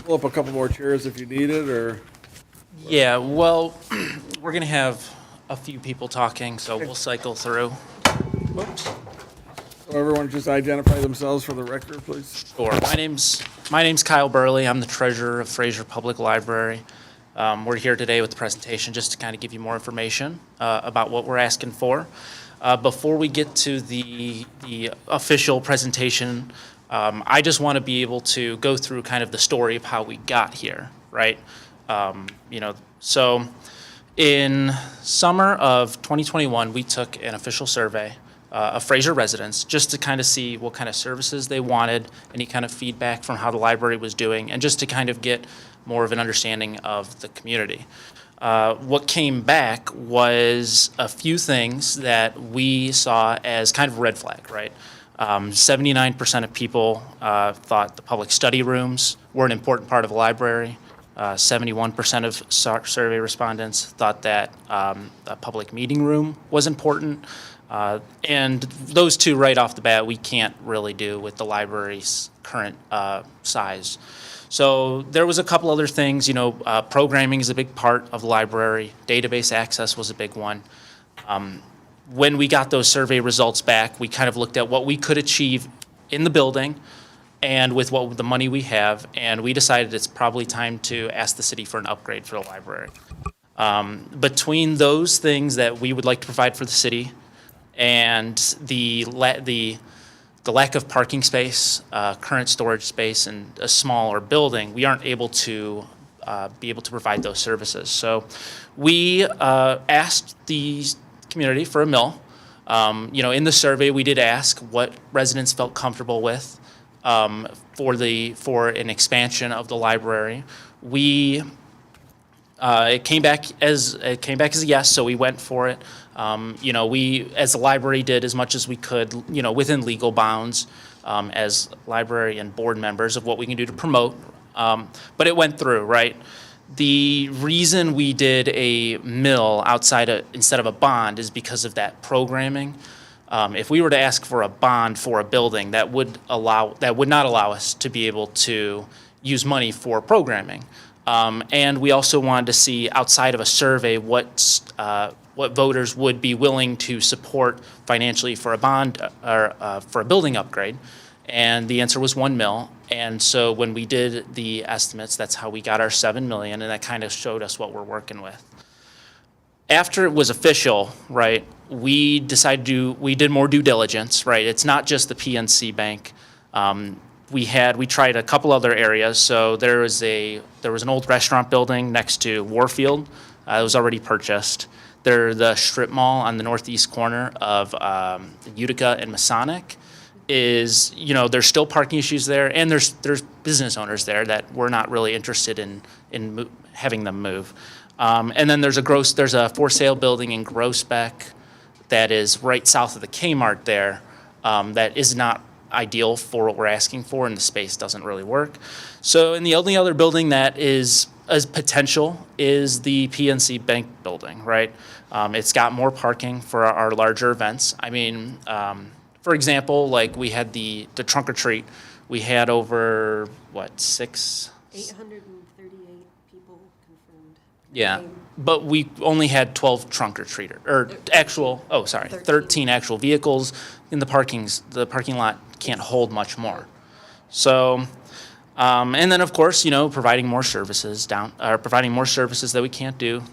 Speaker 1: Pull up a couple more chairs if you need it, or
Speaker 17: Yeah, well, we're going to have a few people talking, so we'll cycle through. Whoops.
Speaker 1: so everyone just identify themselves for the record, please.
Speaker 17: Sure. My name's Kyle Burley. I'm the treasurer of Fraser Public Library. We're here today with the presentation just to kind of give you more information about what we're asking for. Before we get to the official presentation, I just want to be able to go through kind of the story of how we got here, right? So in summer of 2021, we took an official survey of Fraser residents just to kind of see what kind of services they wanted, any kind of feedback from how the library was doing, and just to kind of get more of an understanding of the community. What came back was a few things that we saw as kind of a red flag, right? 79% of people thought the public study rooms were an important part of the library. 71% of survey respondents thought that a public meeting room was important. And those two right off the bat, we can't really do with the library's current size. So there was a couple other things, programming is a big part of the library. Database access was a big one. When we got those survey results back, we kind of looked at what we could achieve in the building and with the money we have, and we decided it's probably time to ask the city for an upgrade for the library. Between those things that we would like to provide for the city and the the lack of parking space, current storage space, and a smaller building, we aren't able to be able to provide those services. So we asked the community for a mill. In the survey, we did ask what residents felt comfortable with for an expansion of the library. It came back as a yes, so we went for it. We, as the library, did as much as we could, within legal bounds, as library and board members of what we can do to promote. But it went through, right? The reason we did a mill instead of a bond is because of that programming. If we were to ask for a bond for a building, that would not allow us to be able to use money for programming. And we also wanted to see outside of a survey what voters would be willing to support financially for a bond or for a building upgrade. And the answer was 1 mil. And so when we did the estimates, that's how we got our 7 million, and that kind of showed us what we're working with. After it was official, right, we did more due diligence, right? It's not just the PNC Bank. We tried a couple other areas. So there was an old restaurant building next to Warfield. It was already purchased. The strip mall on the northeast corner of Utica and Masonic is, there's still parking issues there, and there's business owners there that we're not really interested in having them move. And then there's a for sale building in Groesbeck that is right south of the Kmart there, that is not ideal for what we're asking for, and the space doesn't really work. So, and the only other building that is as potential is the PNC Bank building, right? It's got more parking for our larger events. I mean, for example, like we had the trunk or treat. We had over,
Speaker 10: 838 people confirmed.
Speaker 17: Yeah, but we only had 12 trunk or treater, 13 actual vehicles. In the parking lot can't hold much more. So, and then of course, providing more services providing more services that we can't do.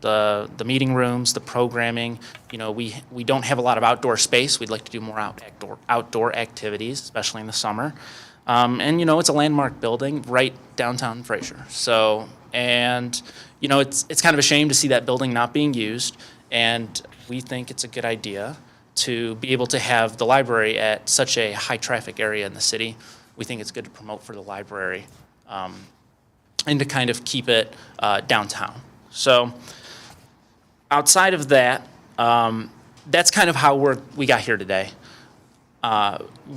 Speaker 17: The meeting rooms, the programming. We don't have a lot of outdoor space. We'd like to do more outdoor activities, especially in the summer. And it's a landmark building right downtown Fraser. So, and it's kind of a shame to see that building not being used. And we think it's a good idea to be able to have the library at such a high traffic area in the city. We think it's good to promote for the library and to kind of keep it downtown. So outside of that, that's kind of how we got here today.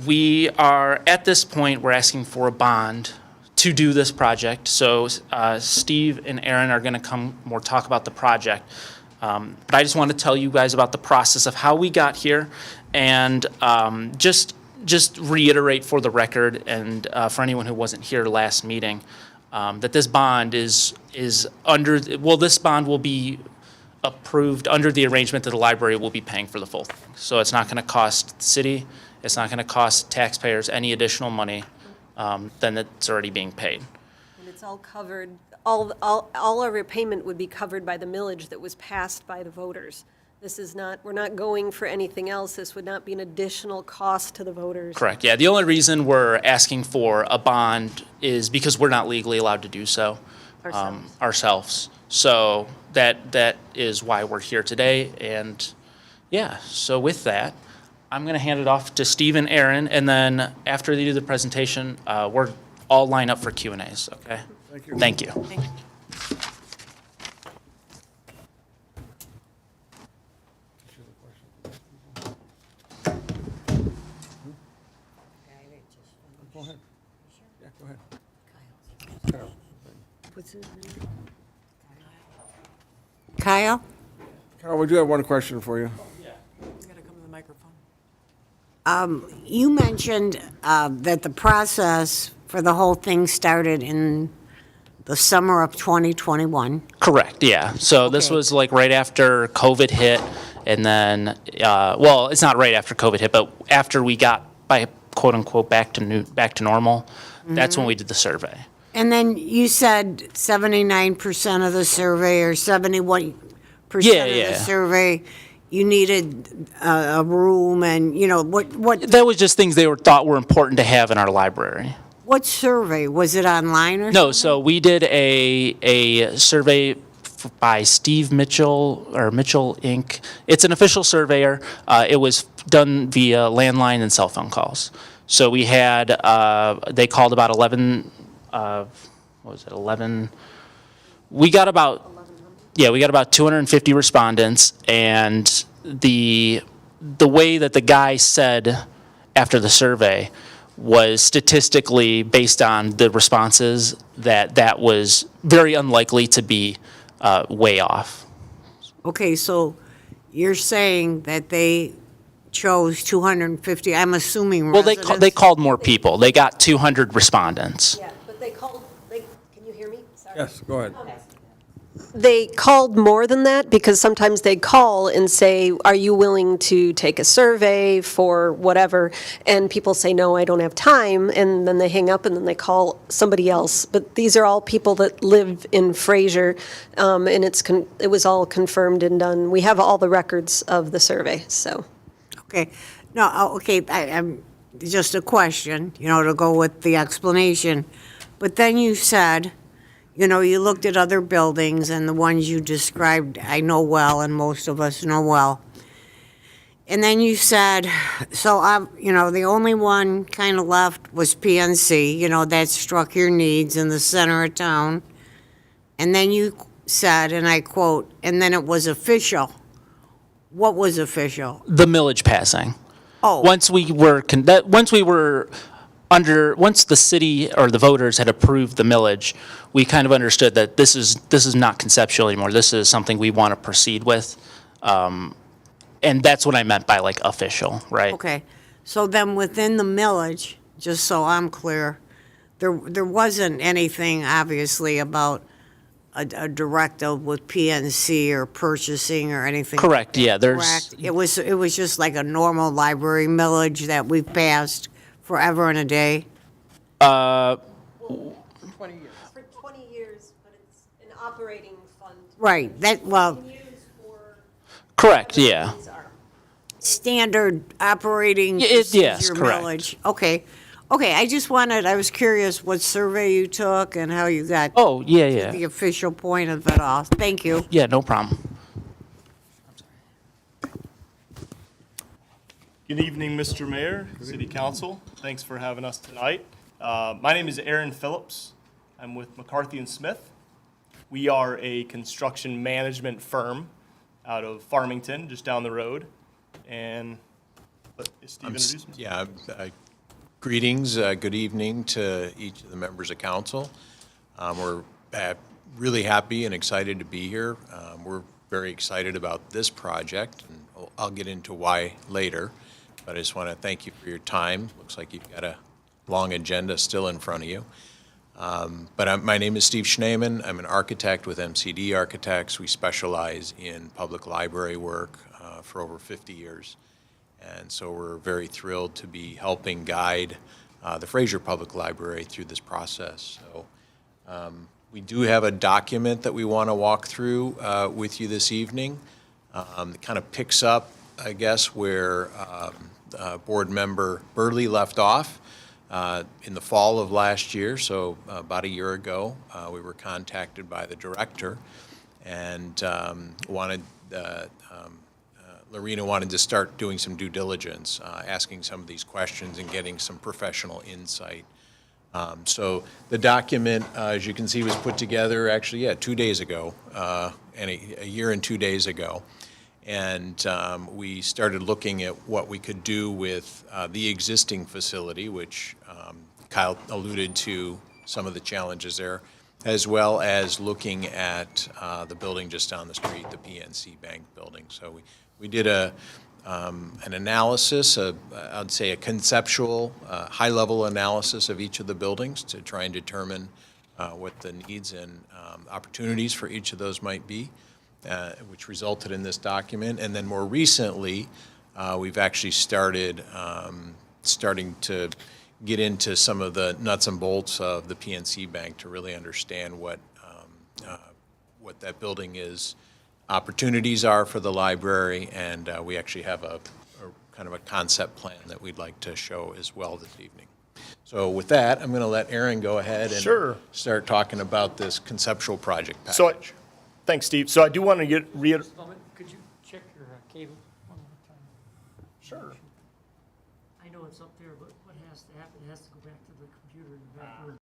Speaker 17: We are, at this point, we're asking for a bond to do this project. So Steve and Aaron are going to come more talk about the project. But I just want to tell you guys about the process of how we got here, and just reiterate for the record and for anyone who wasn't here last meeting, that this bond is under, this bond will be approved under the arrangement that the library will be paying for the full thing. So it's not going to cost the city, it's not going to cost taxpayers any additional money than that's already being paid.
Speaker 10: And it's all covered, all our repayment would be covered by the millage that was passed by the voters. This is not, we're not going for anything else. This would not be an additional cost to the voters.
Speaker 17: Correct, yeah. The only reason we're asking for a bond is because we're not legally allowed to do so ourselves. So that is why we're here today. And yeah, so with that, I'm going to hand it off to Steve and Aaron, and then after they do the presentation, we're all lined up for Q&As, okay?
Speaker 1: Thank you.
Speaker 17: Thank you.
Speaker 10: Thank you.
Speaker 1: Go ahead. Yeah, go ahead.
Speaker 11: Kyle?
Speaker 1: Carl, we do have one question for you.
Speaker 14: You gotta come to the microphone.
Speaker 11: You mentioned that the process for the whole thing started in the summer of 2021.
Speaker 17: Correct, yeah. So this
Speaker 11: Okay.
Speaker 17: was like right after COVID hit, and then, well, it's not right after COVID hit, but after we got, by quote unquote, back to normal, that's when we did the survey.
Speaker 11: And then you said 79% of the survey or 71%
Speaker 17: Yeah,
Speaker 11: of
Speaker 17: yeah.
Speaker 11: the survey, you needed a room and, you know, what
Speaker 17: That was just things they thought were important to have in our library.
Speaker 11: what survey? Was it online or
Speaker 17: No,
Speaker 11: something?
Speaker 17: so we did a survey by Steve Mitchell, or Mitchell Inc. It's an official surveyor. It was done via landline and cell phone calls. So we had, they called about 11, what was it, 11? We got about, yeah, we got about 250 respondents, and the way that the guy said after the survey was statistically based on the responses that was very unlikely to be way off.
Speaker 11: Okay, so you're saying that they chose 250, I'm assuming
Speaker 17: Well,
Speaker 11: residents?
Speaker 17: they called more people. They got 200 respondents.
Speaker 18: Yeah, but they called, can you hear me? Sorry.
Speaker 1: Yes, go ahead.
Speaker 18: They called more than that because sometimes they call and say, are you willing to take a survey for whatever? And people say, no, I don't have time. And then they hang up and then they call somebody else. But these are all people that live in Fraser, and it was all confirmed and done. We have all the records of the survey, so.
Speaker 11: Okay, no, okay, I'm, just a question, you know, to go with the explanation. But then you said, you know, you looked at other buildings and the ones you described, I know well, and most of us know well. And then you said, so you know, the only one kind of left was PNC, you know, that struck your needs in the center of town. And then you said, and I quote, and then it was official. What was official?
Speaker 17: The millage passing.
Speaker 11: Oh.
Speaker 17: Once the city or the voters had approved the millage, we kind of understood that this is not conceptual anymore. This is something we want to proceed with. And that's what I meant by like official, right?
Speaker 11: Okay, so then within the millage, just so I'm clear, there wasn't anything obviously about a directive with PNC or purchasing or anything?
Speaker 17: Correct, yeah,
Speaker 11: Correct? It was just like a normal library millage that we've passed forever and a day?
Speaker 18: For 20 years, but it's an operating fund.
Speaker 11: Right, that, well,
Speaker 17: Correct, yeah.
Speaker 11: standard operating
Speaker 17: Yes,
Speaker 11: procedure
Speaker 17: correct.
Speaker 11: millage. Okay, I was curious what survey you took and how you got
Speaker 17: Oh, yeah,
Speaker 11: to
Speaker 17: yeah.
Speaker 11: the official point of it all. Thank you.
Speaker 17: Yeah, no problem.
Speaker 19: Good evening, Mr. Mayor, City Council. Thanks for having us tonight. My name is Aaron Phillips. I'm with McCarthy and Smith. We are a construction management firm out of Farmington, just down the road. And let Steve introduce himself.
Speaker 20: Yeah, greetings, good evening to each of the members of council. We're really happy and excited to be here. We're very excited about this project, and I'll get into why later. But I just want to thank you for your time. Looks like you've got a long agenda still in front of you. My name is Steve Schneeman. I'm an architect with MCD Architects. We specialize in public library work for over 50 years. And so we're very thrilled to be helping guide the Fraser Public Library through this process. So we do have a document that we want to walk through with you this evening. It kind of picks up, I guess, where board member Burley left off in the fall of last year. So about a year ago, we were contacted by the director and Lorena wanted to start doing some due diligence, asking some of these questions and getting some professional insight. So the document, as you can see, was put together actually, 2 days ago, and a year and 2 days ago. And we started looking at what we could do with the existing facility, which Kyle alluded to some of the challenges there, as well as looking at the building just down the street, the PNC Bank building. So we did an analysis, I'd say a conceptual, high-level analysis of each of the buildings to try and determine what the needs and opportunities for each of those might be, which resulted in this document. And then more recently, we've actually starting to get into some of the nuts and bolts of the PNC Bank to really understand what that building is opportunities are for the library, and we actually have a kind of a concept plan that we'd like to show as well this evening. So with that, I'm going to let Aaron go ahead and
Speaker 19: Sure.
Speaker 20: start talking about this conceptual project
Speaker 19: So,
Speaker 20: package.
Speaker 19: thanks, Steve. So I do want to
Speaker 21: Could you check your cable one more time?
Speaker 19: Sure.
Speaker 21: I know it's up there, but what has to happen, it has to go back to the computer in the back room.